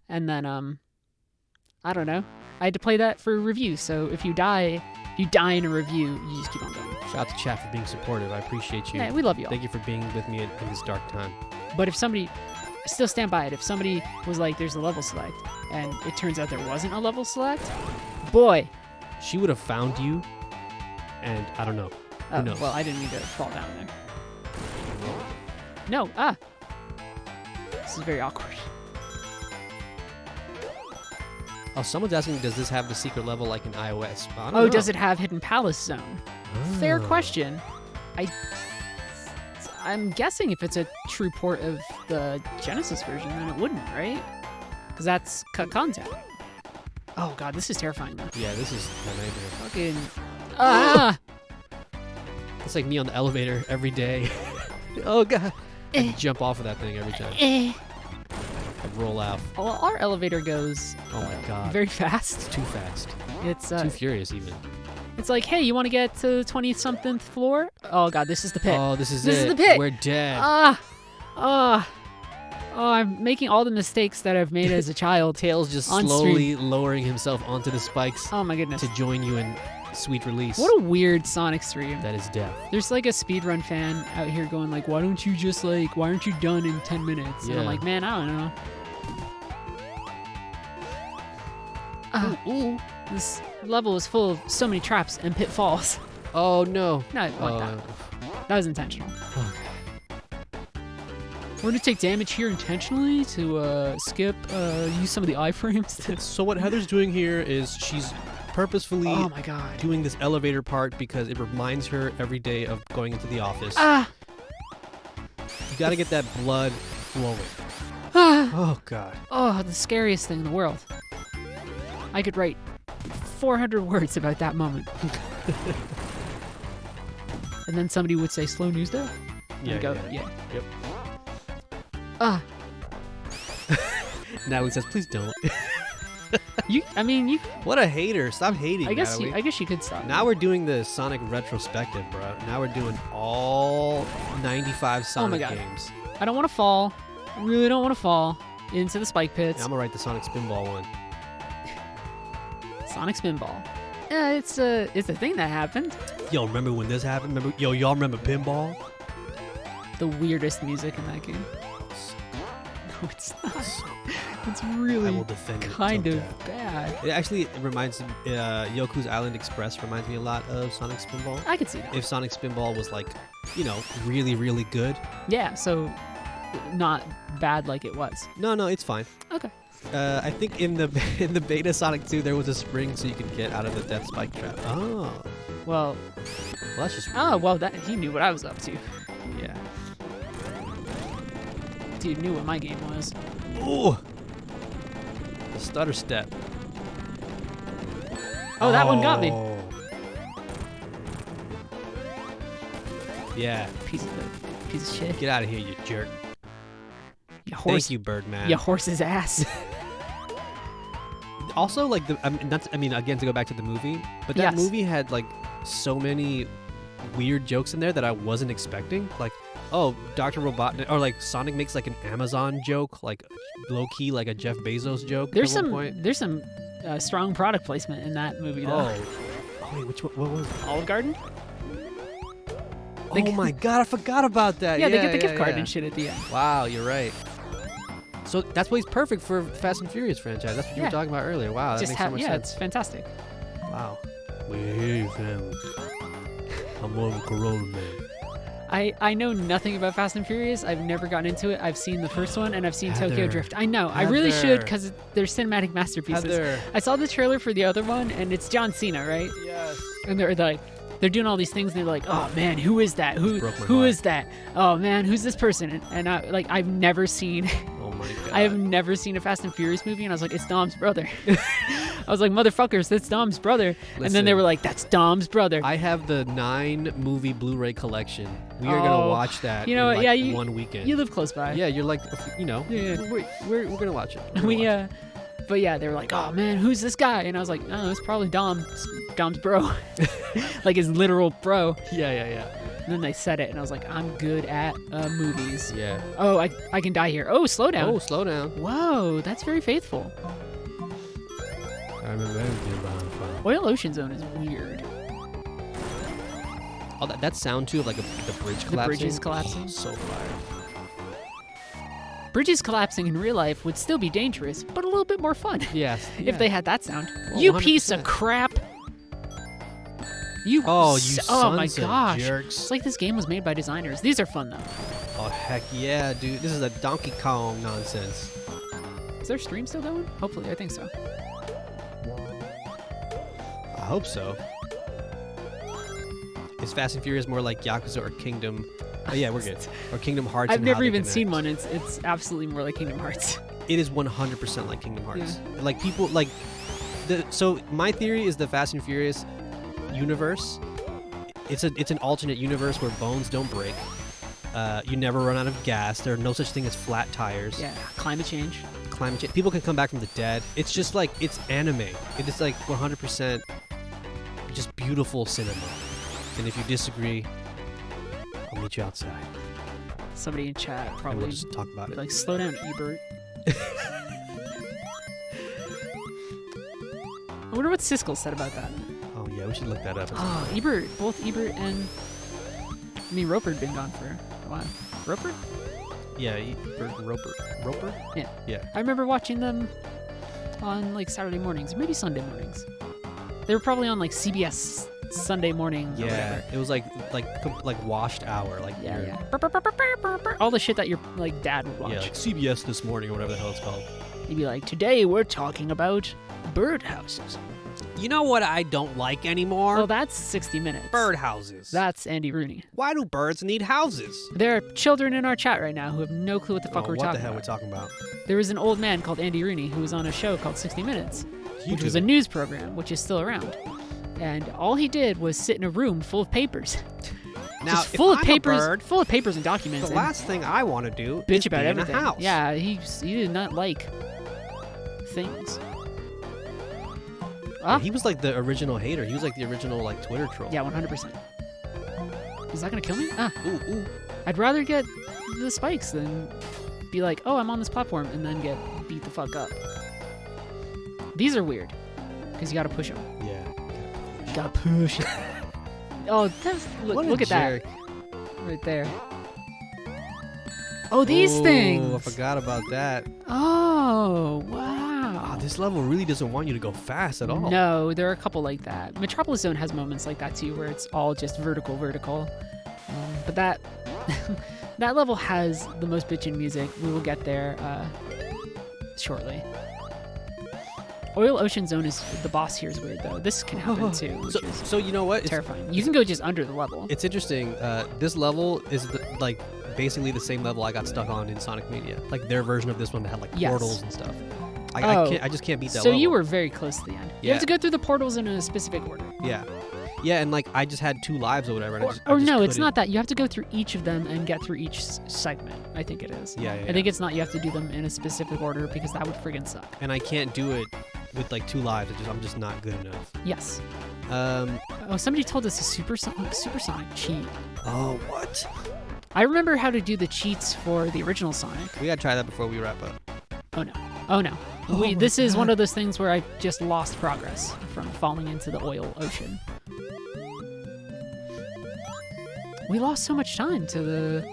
and then I don't know. I had to play that for a review. So if you die in a review, you just keep on going. Shout out to chat for being supportive. I appreciate you. Yeah, we love you all. Thank you for being with me in this dark time. But if somebody, still stand by it. If somebody was like, "There's a level select," and it turns out there wasn't a level select, boy. She would have found you, and I don't know. Oh, Who knows? well, I didn't mean to fall down there. No, This is very awkward. Oh, someone's asking, does this have the secret level like in iOS? I don't Oh, know. does it have Hidden Palace Zone? Fair question. I'm guessing if it's a true port of the Genesis version, then it wouldn't, right? Because that's cut content. Oh god, this is terrifying though. Yeah, this is my nightmare. Fucking It's like me on the elevator every day. Oh god. I jump off of that thing every time. I roll out. Well, our elevator goes Oh my god. very fast. It's too fast. It's Too furious even. It's like, hey, you want to get to the 20-something floor? Oh god, this is the pit. Oh, this is the pit. We're dead. I'm making all the mistakes that I've made as a child. Tails just on slowly stream. lowering himself onto the spikes Oh my goodness. to join you in sweet release. What a weird Sonic stream. That is death. There's like a speedrun fan out here going like, why aren't you done in 10 minutes? And I'm Yeah. like, man, I don't know. Ooh. This level is full of so many traps and pitfalls. Oh no. No, it wasn't that. That was intentional. We're gonna take damage here intentionally to use some of the iframes. So what Heather's doing here is she's purposefully Oh my god. doing this elevator part because it reminds her every day of going into the office. Ah! You gotta get that blood flowing. Ah! Oh god. Oh, the scariest thing in the world. I could write 400 words about that moment. And then somebody would say, slow news day? Yeah, go, yeah. Yep. Ah. Natalie says, please don't. You. What a hater. Stop hating, I guess Natalie. you could stop. Now we're doing the Sonic retrospective, bro. Now we're doing all 95 Sonic God. games. I don't want to fall. I really don't want to fall into the spike pits. Yeah, I'm gonna write the Sonic Spinball one. Sonic Spinball. Yeah, it's a thing that happened. Yo, remember when this happened? Y'all remember pinball? The weirdest music in that game. No, it's not. It's really I will defend it kind till of death. bad. It actually reminds me, Yoku's Island Express reminds me a lot of Sonic Spinball. I could see that. If Sonic Spinball was like, really, really good. Yeah, so not bad like it was. No, it's fine. Okay. I think in the beta Sonic 2 there was a spring so you could get out of the death spike trap. Oh. Well, That's just that he knew what I was up to. yeah. Dude knew what my game was. Ooh. The stutter step. Oh, that one got me. Yeah. Piece of shit. Get out of here, you jerk. You horse. Thank you, Birdman. You horse's ass. Also, like again to go back to the movie, but that Yes. movie had like so many weird jokes in there that I wasn't expecting. Like, oh, Dr. Robotnik, or like Sonic makes like an Amazon joke, like low key, like a Jeff Bezos joke. There's at one point. There's some strong product placement in that movie though. Oh wait, which one? What was it? Olive Garden? Oh my god, I forgot about that. Yeah, they get the gift card and shit at the end. Wow, you're right. So that's why he's perfect for Fast and Furious franchise. That's what you were talking about earlier. Wow, that Just makes so much sense. it's fantastic. Wow. We're here, family. I'm more of a Corona man. I know nothing about Fast and Furious. I've never gotten into it. I've seen the first one and I've seen Tokyo Heather. Drift. I know. I really should Heather. because they're cinematic masterpieces. Heather. I saw the trailer for the other one and it's John Cena, right? Yes. And they're like, they're doing all these things, and they're like, oh man, who is that? Who is that? Oh man, who's this person? And I've never seen. Oh my god. I have never seen a Fast and Furious movie, and I was like, it's Dom's brother. I was like, motherfuckers, that's Dom's brother. Listen, and then they were like, that's Dom's brother. I have the 9-movie Blu-ray collection. We are gonna watch that. You know, in, like, yeah, one weekend. You live close by. Yeah, you're like, you know, Yeah. we're gonna watch it. But yeah, they were like, oh man, who's this guy? And I was like, oh, it's probably Dom's bro. Like his literal bro. Yeah. And then they said it, and I was like, I'm good at movies. Yeah. Oh, I can die here. Oh, slow down. Oh, slow down. Whoa, that's very faithful. I remember everything about it. Oil Ocean Zone is weird. Oh, that sound too of like the bridge collapsing. The bridges collapsing. Oh, so fire. Bridges collapsing in real life would still be dangerous, but a little bit more fun. Yes. If they had that sound. Well, you 100%. piece of crap. Oh my sons of gosh. jerks. It's like this game was made by designers. These are fun though. Oh heck yeah, dude! This is a Donkey Kong nonsense. Is their stream still going? Hopefully, I think so. I hope so. Is Fast and Furious more like Yakuza or Kingdom? Oh yeah, we're good. Or Kingdom Hearts. I've and how never they even connect. seen one. It's absolutely more like Kingdom Hearts. It is 100% like Kingdom Hearts. Like people like so my theory is the Fast and Furious universe. It's an alternate universe where bones don't break. You never run out of gas. There are no such thing as flat tires. Yeah, climate change. Climate change. People can come back from the dead. It's just like it's anime. It is like 100% just beautiful cinema. And if you disagree, I'll meet you outside. Somebody in chat And probably we'll just talk about it. like, slow down, Ebert. I wonder what Siskel said about that. Oh yeah, we should look that up. Oh, Ebert. Both Ebert and Roper had been gone for a while. Roper? Yeah, Roper? Yeah. Yeah. I remember watching them on like Saturday mornings, or maybe Sunday mornings. They were probably on like CBS Sunday morning. Or Yeah, whatever. it was like washed hour, like Yeah. All the shit that your like dad would watch. yeah, like CBS this morning or whatever the hell it's called. He'd be like, today we're talking about birdhouses. You know what I don't like anymore? Well, that's 60 Minutes. Birdhouses. That's Andy Rooney. Why do birds need houses? There are children in our chat right now who have no clue what the fuck we're what talking the hell about. we're talking about? There was an old man called Andy Rooney who was on a show called 60 Minutes, which was a news program, which is still around. And all he did was sit in a room full of papers. Now, Just full if of I'm papers, a bird, full of papers and documents. the and last thing I want to do bitch is about be everything. in a house. Yeah, he did not like things. Yeah, he was like the original hater. He was like the original like Twitter troll. Yeah, 100%. Is that gonna kill me? Ooh. I'd rather get the spikes than be like, oh, I'm on this platform, and then get beat the fuck up. These are weird, because you gotta push them. Yeah. You gotta push it. Oh, look at that. Right there. Oh, these things! I forgot about that. Oh, wow. Wow, this level really doesn't want you to go fast at all. No, there are a couple like that. Metropolis Zone has moments like that too, where it's all just vertical. But that that level has the most bitchin' music. We will get there shortly. Oil Ocean Zone is the boss here is weird though. This can happen too, which is So you know what? terrifying. You can go just under the level. It's interesting. This level is basically the same level I got stuck on in Sonic Mania. Like their version of this one that had like Yes. portals and stuff. Oh. I just can't beat that So level. you were very close to the end. You Yeah. have to go through the portals in a specific order. Yeah. Yeah, and like I just had 2 lives or whatever. And I just No, it's couldn't- not that. You have to go through each of them and get through each segment. I think it is. Yeah. I think it's not you have to do them in a specific order because that would friggin' suck. And I can't do it with like 2 lives. I'm just not good enough. Yes. Oh, Somebody told us a supersonic cheat. what? I remember how to do the cheats for the original Sonic. We gotta try that before we wrap up. Oh no. This is one of those things where I just lost progress from falling into the oil ocean. We lost so much time to the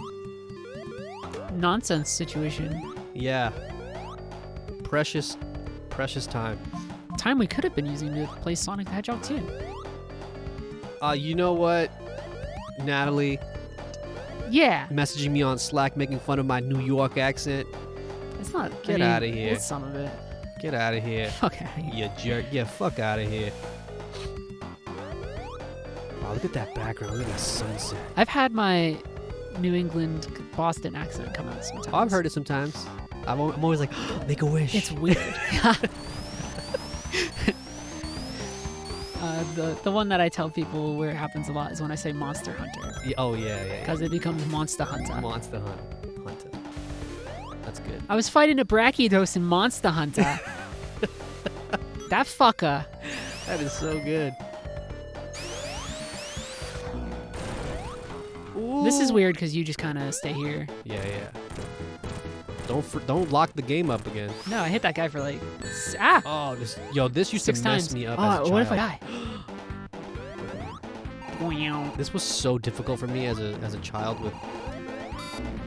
nonsense situation. Yeah. Precious time. Time we could have been using to play Sonic the Hedgehog 2. You know what, Natalie? Yeah. Messaging me on Slack, making fun of my New York accent. It's not. Get outta here. It's some of it. Get out of here. Fuck out of here. You jerk. Yeah, fuck out of here. Wow, look at that background. Look at that sunset. I've had my New England Boston accent come out sometimes. Oh, I've heard it sometimes. I'm always like, make a wish. It's weird. The one that I tell people where it happens a lot is when I say Monster Hunter. Yeah, oh, yeah. Because it becomes Monster Hunter. Monster Hunter. That's good. I was fighting a Brachiodos in Monster Hunter. That fucker. That is so good. Ooh. This is weird because you just kind of stay here. Yeah. Don't lock the game up again. No, I hit that guy for like Oh, this used 6 to times. mess me up as a child. What if I die? This was so difficult for me as a child with.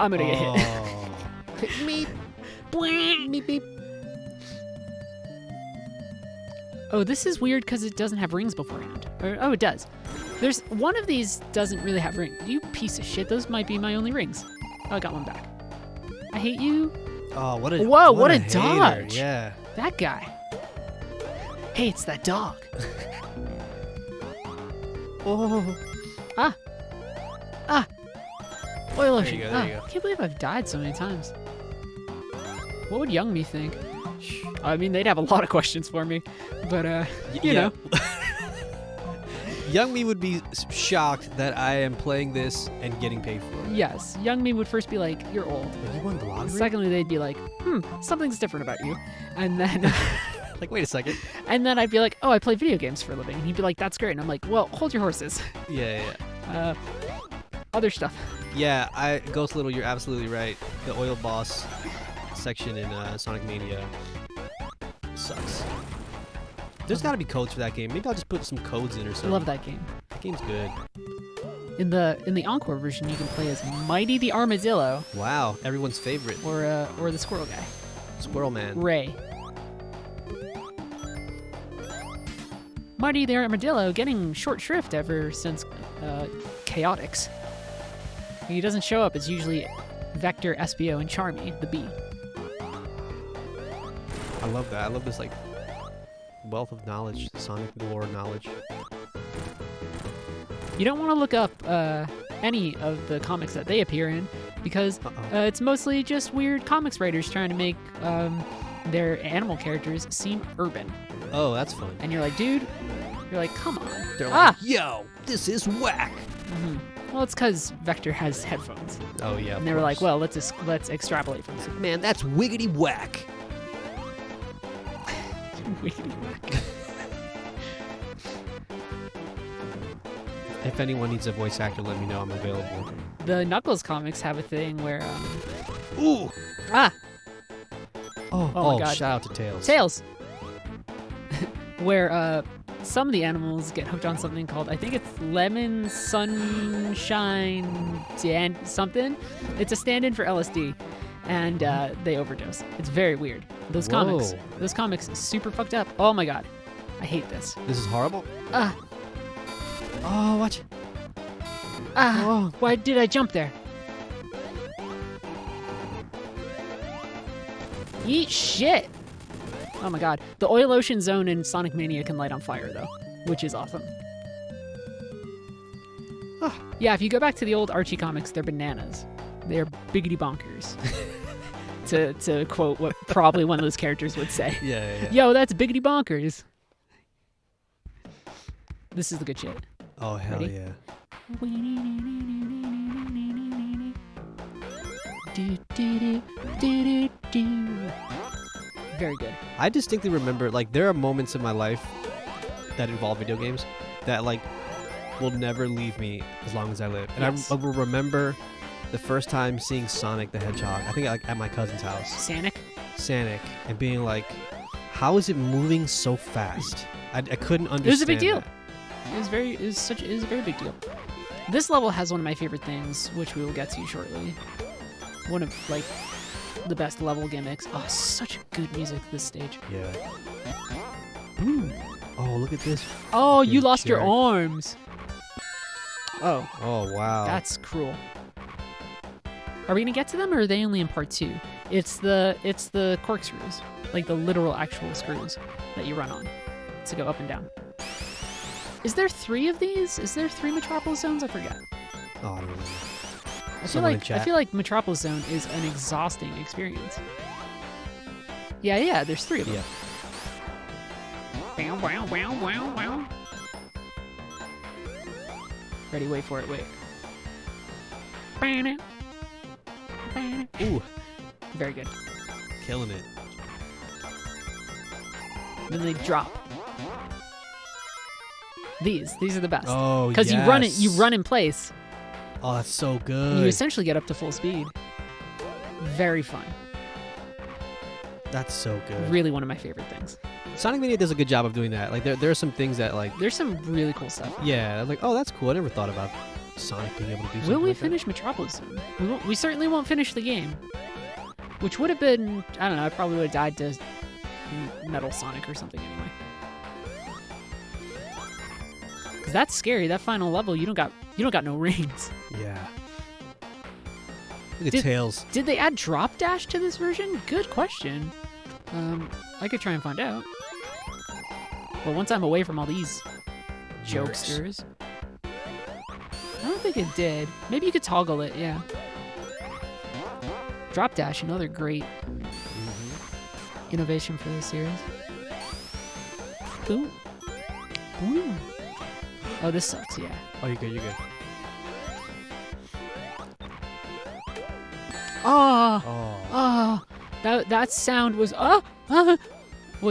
I'm gonna get hit. Meep. Meep beep. Oh, this is weird because it doesn't have rings beforehand. Oh, it does. There's one of these doesn't really have rings. You piece of shit. Those might be my only rings. Oh, I got one back. I hate you. Oh, what a hater. Dodge. Yeah. That guy. Hey, it's that dog. Oh. Oil There ocean. you go. I can't believe I've died so many times. What would young me think? I mean, they'd have a lot of questions for me, but you know. Young me would be shocked that I am playing this and getting paid for it. Yes, young me would first be like, "You're old." You won the lottery? Secondly, they'd be like, something's different about you," and then like, wait a second. And then I'd be like, "Oh, I play video games for a living," and he'd be like, "That's great," and I'm like, "Well, hold your horses." Yeah. Other stuff. Yeah, Ghost Little, you're absolutely right. The oil boss section in Sonic Mania sucks. There's got to be codes for that game. Maybe I'll just put some codes in or I something. love that game. That game's good. In the Encore version, you can play as Mighty the Armadillo. Wow, everyone's favorite. Or the Squirrel guy. Squirrel Man. Ray. Mighty the Armadillo getting short shrift ever since Chaotix. He doesn't show up. It's usually Vector, Espio, and Charmy, the bee. I love that. I love this like wealth of knowledge, Sonic lore knowledge. You don't want to look up any of the comics that they appear in because it's mostly just weird comics writers trying to make their animal characters seem urban. Oh, that's fun. And you're like, dude, come on. They're like, yo, this is whack. Mm-hmm. Well, it's because Vector has headphones. Oh yeah. And they were like, well, let's extrapolate from this. Man, that's wiggity whack. Wiggity whack. If anyone needs a voice actor, let me know. I'm available. The Knuckles comics have a thing where Ooh. Oh my God. Shout out to Tails. Tails. Where some of the animals get hooked on something called, I think it's lemon sunshine something. It's a stand-in for LSD, and they overdose. It's very weird. Those comics super fucked up. Oh my God, I hate this. This is horrible. Oh, watch. Why did I jump there? Eat shit. Oh my God. The Oil Ocean Zone in Sonic Mania can light on fire, though, which is awesome. Yeah, if you go back to the old Archie comics, they're bananas. They're biggity bonkers. to quote what probably one of those characters would say. Yeah. Yo, that's biggity bonkers. This is the good shit. Oh, hell Ready? Yeah. Very good. I distinctly remember, like, there are moments in my life that involve video games that, like, will never leave me as long as I live. And Yes. I will remember the first time seeing Sonic the Hedgehog, I think like at my cousin's house. Sonic, and being like, how is it moving so fast? I couldn't understand. It was a big deal. that. It was a very big deal. This level has one of my favorite things, which we will get to shortly. One of like the best level gimmicks. Oh, such good music this stage. Yeah. Ooh. Oh, look at this. Oh, you lost your jerk. arms. Oh. Oh, wow. That's cruel. Are we gonna get to them, or are they only in part 2? It's the corkscrews, like the literal actual screws that you run on to go up and down. Is there 3 of these? Is there 3 Metropolis Zones? I forget. Oh, I don't know. I feel like Metropolis Zone is an exhausting experience. Yeah, there's 3 of them. Yeah. Wow, wow, wow, wow. Ready, wait for it, wait. Ooh. Very good. Killing it. Then they drop. These are the best. Oh, because yes. you run in place. Oh, that's so And good. you essentially get up to full speed. Very fun. That's so good. Really one of my favorite things. Sonic Mania does a good job of doing that. Like there are some things that like There's some really cool stuff. yeah, I'm like, oh, that's cool. I never thought about Sonic being able to do something. Will we like finish Metropolis Zone? We certainly won't finish the game. Which would have been, I don't know, I probably would have died to Metal Sonic or something anyway. Cause that's scary. That final level, you don't got no rings. that? Yeah. Look at Tails. Did they add drop dash to this version? Good question. I could try and find out. But once I'm away from all these jokesters, I don't think it did. Maybe you could toggle it, yeah. Drop dash, another great innovation for this series. Ooh. Ooh. Oh, this sucks, yeah. Oh, you're good. Oh, Oh. that sound was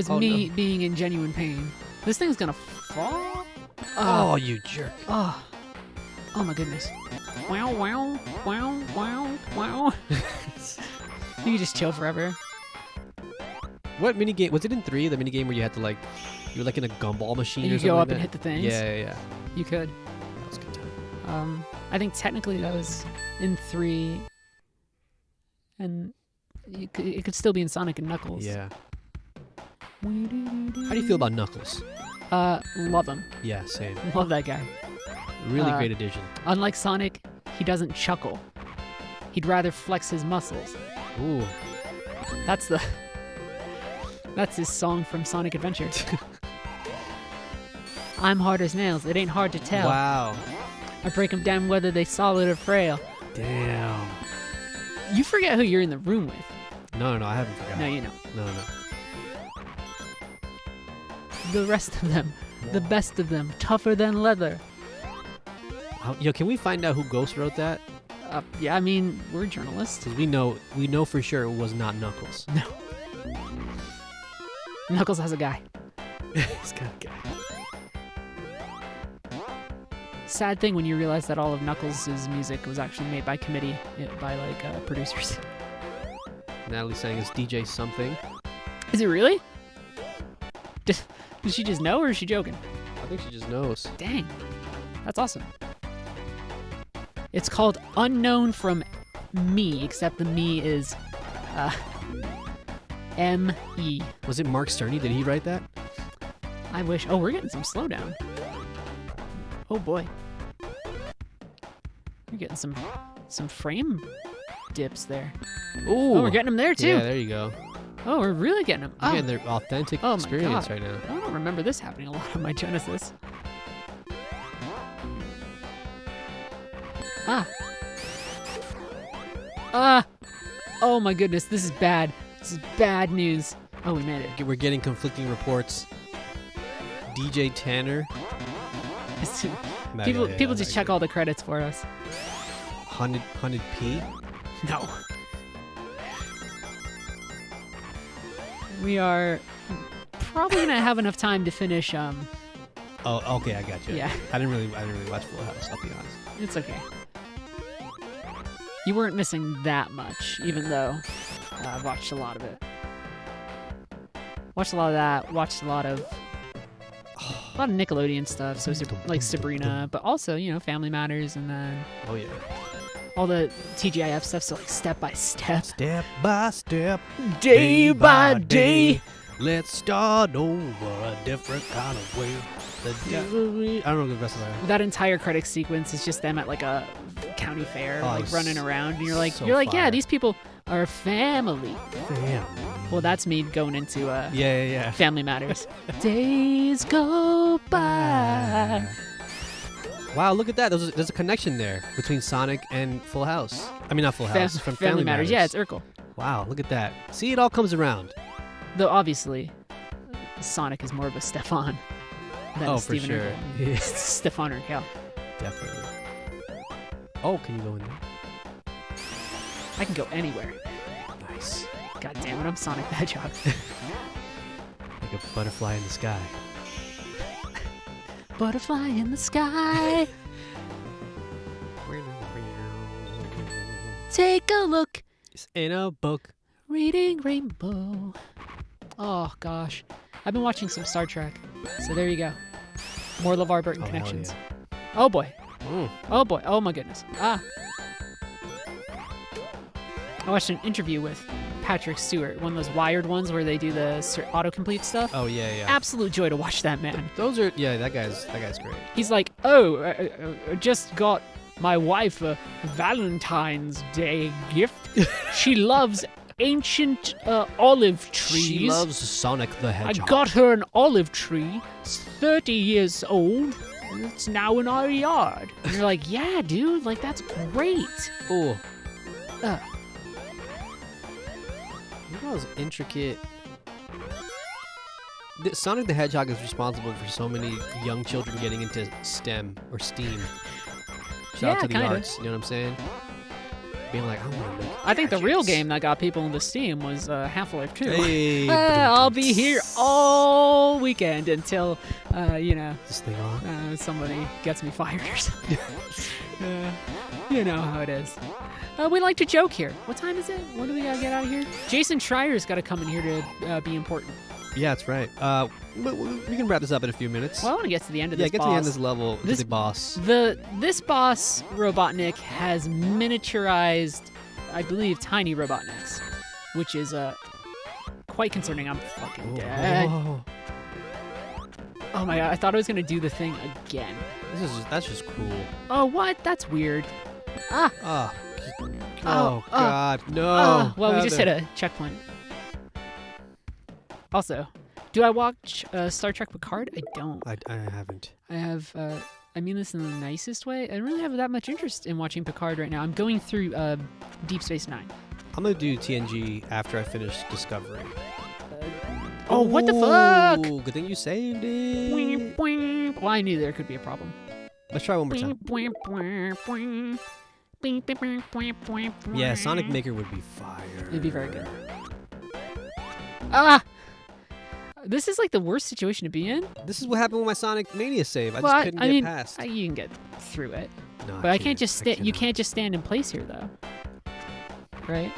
me no. being in genuine pain. This thing's gonna fall. Oh, you jerk. Oh my goodness. Wow, wow, wow, wow, wow. You can just chill forever. What minigame? Was it in 3? The minigame where you had to like, you were like in a gumball machine And or you something go like up and that? hit the things. Yeah. You could. That was a good time. I think technically that was in 3. And it could still be in Sonic and Knuckles. Yeah. How do you feel about Knuckles? Love him. Yeah, same. Love that guy. Really great addition. Unlike Sonic, he doesn't chuckle. He'd rather flex his muscles. Ooh. That's his song from Sonic Adventure. I'm hard as nails. It ain't hard to tell. Wow. I break them down whether they solid or frail. Damn. You forget who you're in the room with. No, I haven't forgotten. No, you know. No. The rest of them. The best of them. Tougher than leather. Yo, can we find out who Ghost wrote that? Yeah, I mean, we're journalists. Because we know for sure it was not Knuckles. No. Knuckles has a guy. He's got a guy. Sad thing when you realize that all of Knuckles' music was actually made by committee, by producers. Natalie saying it's DJ something. Is it really? Does she just know, or is she joking? I think she just knows. Dang, that's awesome. It's called Unknown from Me, except the Me is M-E. Was it Mark Cerny? Did he write that? I wish. Oh, we're getting some slowdown. Oh boy. We're getting some frame dips there. Ooh. Oh, we're getting them there too. Yeah, there you go. Oh, we're really getting them. Again, they're authentic Oh my experience God. right now. I don't remember this happening a lot on my Genesis. Oh my goodness, this is bad. This is bad news. Oh, we made it. We're getting conflicting reports. DJ Tanner. People just check all the credits for us. 100p. No. We are probably gonna have enough time to finish. Oh, okay, I got you. Yeah. I didn't really watch Full House. I'll be honest. It's okay. You weren't missing that much, even though I watched a lot of it. Watched a lot of that. Watched a lot of Nickelodeon stuff. So like Sabrina, but also Family Matters, and then Oh yeah. all the TGIF stuff. So like Step by Step, Step by step, Day by Day. Let's start over a different kind of way. I don't know the rest of that. That entire credit sequence is just them at like a county fair, like running around, and you're like, so yeah, fire. these people are family. Family. Well, that's me going into Yeah. Family Matters. Days go by. Wow, look at that. There's a connection there between Sonic and Full House. I mean, not Full House. From Family Matters. Yeah, it's Urkel. Wow, look at that. See, it all comes around. Though, obviously, Sonic is more of a Stefan than a for Steven sure. Urkel. Yeah. Stefan Urkel. Definitely. Oh, can you go in there? I can go anywhere. Nice. God damn it, I'm Sonic the Hedgehog. Like a butterfly in the sky. Butterfly in the sky. Take a look. It's in a book. Reading Rainbow. Oh, gosh. I've been watching some Star Trek. So there you go. More LeVar Burton connections. Yeah. Oh, boy. Mm. Oh, boy. Oh, my goodness. I watched an interview with Patrick Stewart, one of those Wired ones where they do the autocomplete stuff. Oh, yeah. Absolute joy to watch that man. Those are, that guy's great. He's like, I just got my wife a Valentine's Day gift. She loves ancient olive trees. She loves Sonic the Hedgehog. I got her an olive tree. It's 30 years old. And it's now in our yard. And you're like, yeah, dude, like that's great. Oh. Look at those intricate. Sonic the Hedgehog is responsible for so many young children getting into STEM or STEAM. Shout out to the kinda. arts, you know what I'm saying? Being like, I want to make I think the real gadgets. game that got people into Steam was Half-Life 2. Hey, I'll be here all weekend until, This thing on? somebody gets me fired or something. You know how it is. We like to joke here. What time is it? When do we gotta get out of here? Jason Schreier's got to come in here to be important. Yeah, that's right. We can wrap this up in a few minutes. Well, I want to get to the end of this get boss. to the end of this level, to the boss. This boss, Robotnik, has miniaturized, I believe, tiny Robotniks, which is quite concerning. I'm fucking dead. Whoa. Oh my god, I thought I was gonna do the thing again. That's just cool. Oh, what? That's weird. Ah. Oh God, no. Well, we just hit Heather. a checkpoint. Also, do I watch Star Trek Picard? I don't. I haven't. I have, I mean this in the nicest way. I don't really have that much interest in watching Picard right now. I'm going through Deep Space Nine. I'm gonna do TNG after I finish Discovery. Oh, what the fuck? Good thing you saved it. Boing, boing. Well, I knew there could be a problem. Let's try one more time. Boing, boing, boing, boing, boing, boing, boing, boing. Yeah, Sonic Maker would be fire. It'd be very good. Ah! This is like the worst situation to be in. This is what happened with my Sonic Mania save. I just couldn't get past. You can get through it. No, But I can't just stand. You can't just stand in place here, though. Right?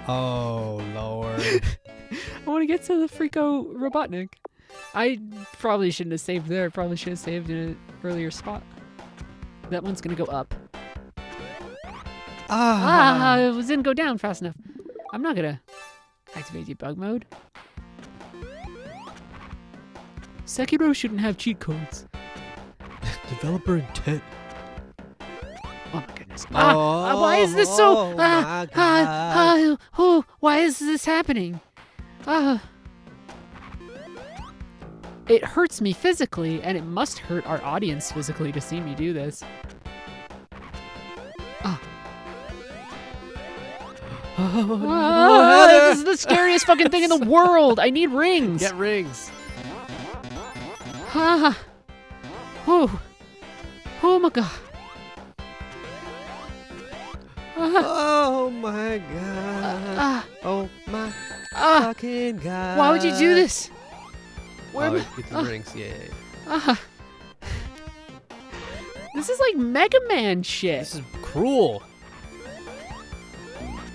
Oh Lord. I want to get to the Freako Robotnik. I probably shouldn't have saved there. Probably should have saved in an earlier spot. That one's gonna go up. It didn't go down fast enough. I'm not gonna activate debug mode. Sekiro shouldn't have cheat codes. Developer intent. Oh my goodness. Why is this so... my God. Why is this happening? It hurts me physically, and it must hurt our audience physically to see me do this. This is the scariest fucking thing in the world. I need rings. Get rings. Oh my god. Oh my God. Oh my fucking God. Why would you do this? Get the rings. Yeah. This is like Mega Man shit. This is cruel.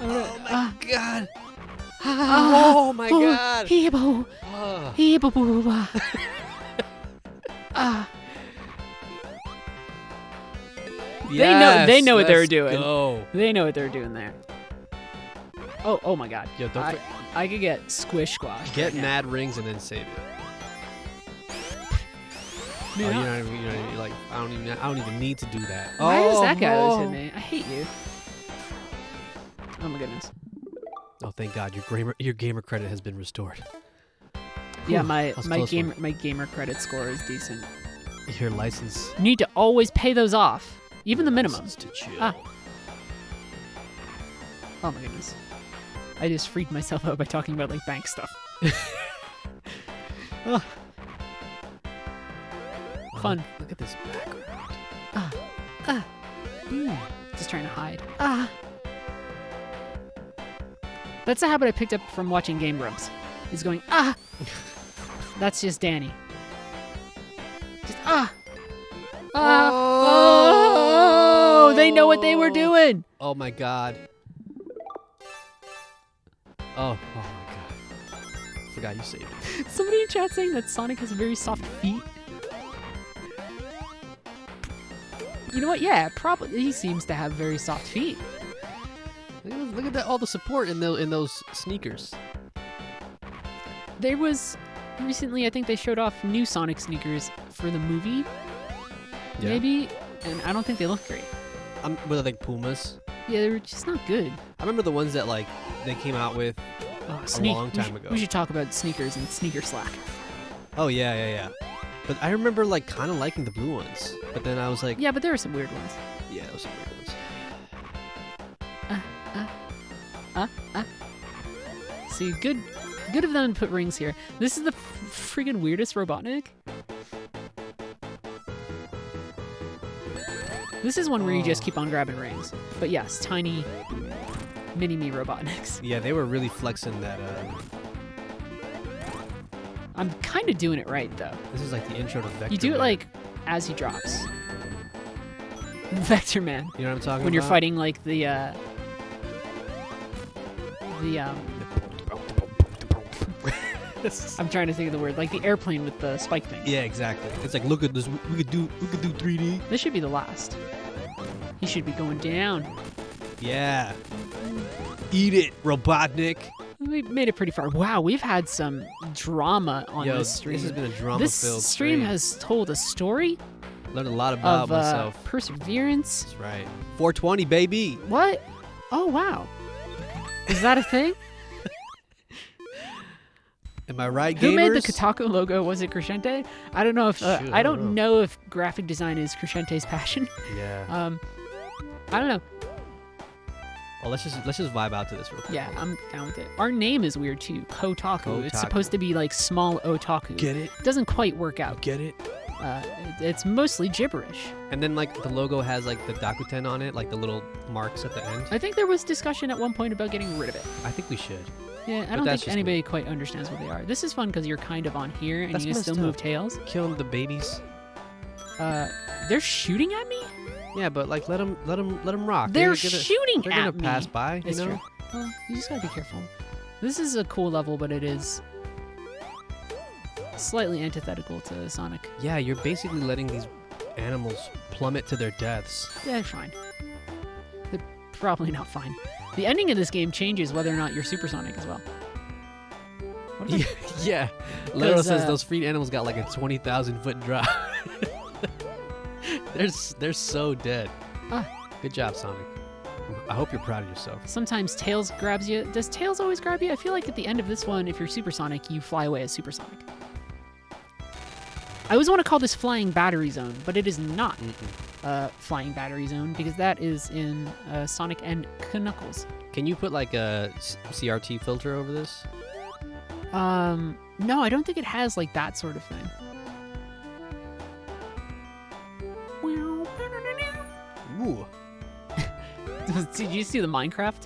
Oh my God. Oh my God. Hebo. Hebo booba. They know what they were doing. Go. They know what they're doing there. Oh my god. Yo, I could get squish squash. Get right now. mad rings and then save it. Man, You know what I mean? Like I don't even need to do that. Why does that guy always hit me? I hate you. Oh my goodness. Oh, thank God, your gamer credit has been restored. Yeah, Whew, my gamer credit score is decent. Your license. You need to always pay those off, even the minimum. License to chill. Ah. Oh my goodness. I just freaked myself out by talking about like bank stuff. Oh. Fun. Look at this background. Just trying to hide. That's a habit I picked up from watching Game Grumps. He's going, That's just Danny. Just, Oh, they know what they were doing. Oh my God. Oh my God. Forgot you saved it. Somebody in chat saying that Sonic has very soft feet. You know what? Yeah, probably he seems to have very soft feet. Look at that! All the support in those sneakers. There was recently, I think they showed off new Sonic sneakers for the movie. Yeah. Maybe, and I don't think they look great. Were they like Pumas? Yeah, they were just not good. I remember the ones that like they came out with a long time ago. We should talk about sneakers and sneaker slack. Oh yeah. But I remember like kind of liking the blue ones. But then I was like, yeah, but there were some weird ones. Yeah, there were some weird ones. See, good of them to put rings here. This is the freaking weirdest Robotnik. This is one where you just keep on grabbing rings. But yes, tiny mini-me Robotniks. Yeah, they were really flexing that. I'm kind of doing it right, though. This is like the intro to Vector You do it Man. like as he drops. Vector Man. You know what I'm talking about? When you're fighting like the I'm trying to think of the word, like the airplane with the spike thing. Yeah, exactly. It's like, look at this. We could do 3D. This should be the last. He should be going down. Yeah. Eat it, Robotnik. We made it pretty far. Wow, we've had some drama on this stream. This has been a drama-filled This stream has told a story Learned a lot about myself. Perseverance. That's right. 420, baby. What? Oh, wow. Is that a thing? Am I right, gamers? Who made the Kotaku logo? Was it Crescente? I don't know if I don't know if graphic design is Crescente's passion. Yeah. I don't know. Well, let's just vibe out to this real quick. Yeah, I'm down with it. Our name is weird too. Kotaku. It's supposed to be like small otaku. Get it? It doesn't quite work out. Get it? It's mostly gibberish. And then like the logo has like the Dakuten on it, like the little marks at the end. I think there was discussion at one point about getting rid of it. I think we should. Yeah, I don't think anybody quite understands what they are. This is fun because you're kind of on here and you can still move tails. Killing the babies. They're shooting at me? Yeah, but like let them rock. They're shooting at me. They're gonna pass by. It's you know? true. Well, you just gotta be careful. This is a cool level, but it is slightly antithetical to Sonic. Yeah, you're basically letting these animals plummet to their deaths. Yeah, they're fine. They're probably not fine. The ending of this game changes whether or not you're supersonic as well. Yeah. Literal says those freed animals got like a 20,000-foot drop. They're so dead. Good job, Sonic. I hope you're proud of yourself. Sometimes Tails grabs you. Does Tails always grab you? I feel like at the end of this one, if you're supersonic, you fly away as supersonic. I always want to call this Flying Battery Zone, but it is not Flying Battery Zone because that is in Sonic and Knuckles. Can you put like a CRT filter over this? No, I don't think it has like that sort of thing. Ooh. Did you see the Minecraft?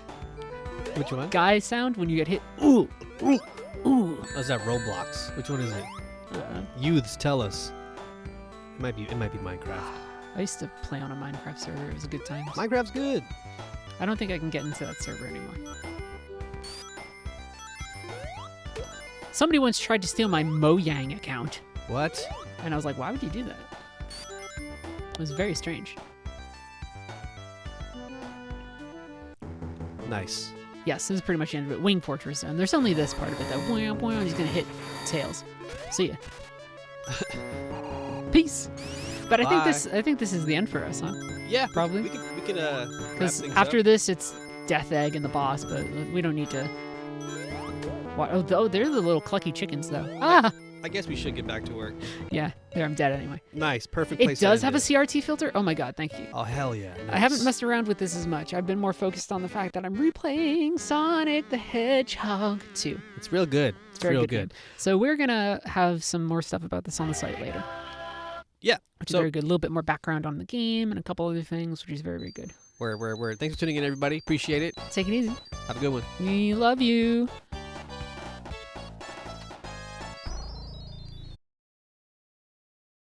Which one? Guy sound when you get hit. Ooh, ooh, ooh. Oh, is that Roblox? Which one is it? Youths, tell us. It might be Minecraft. I used to play on a Minecraft server. It was a good time. Minecraft's good. I don't think I can get into that server anymore. Somebody once tried to steal my Mojang account. What? And I was like, why would you do that? It was very strange. Nice. Yes, this is pretty much the end of it. Wing Fortress Zone. There's only this part of it though. He's gonna hit Tails. See ya. Peace. But Bye. I think this is the end for us, huh? Yeah, probably. We can Because after this, it's Death Egg and the boss, but we don't need to Oh, they're the little clucky chickens, though. Ah! I guess we should get back to work. Yeah, there, I'm dead anyway. Nice, perfect It place. does have a CRT filter? Oh my god, thank you. Oh, hell yeah. Nice. I haven't messed around with this as much. I've been more focused on the fact that I'm replaying Sonic the Hedgehog 2. It's real good. It's very real good. So we're going to have some more stuff about this on the site later. Yeah. Which is very good. A little bit more background on the game and a couple other things, which is very, very good. Word. Thanks for tuning in, everybody. Appreciate it. Take it easy. Have a good one. We love you.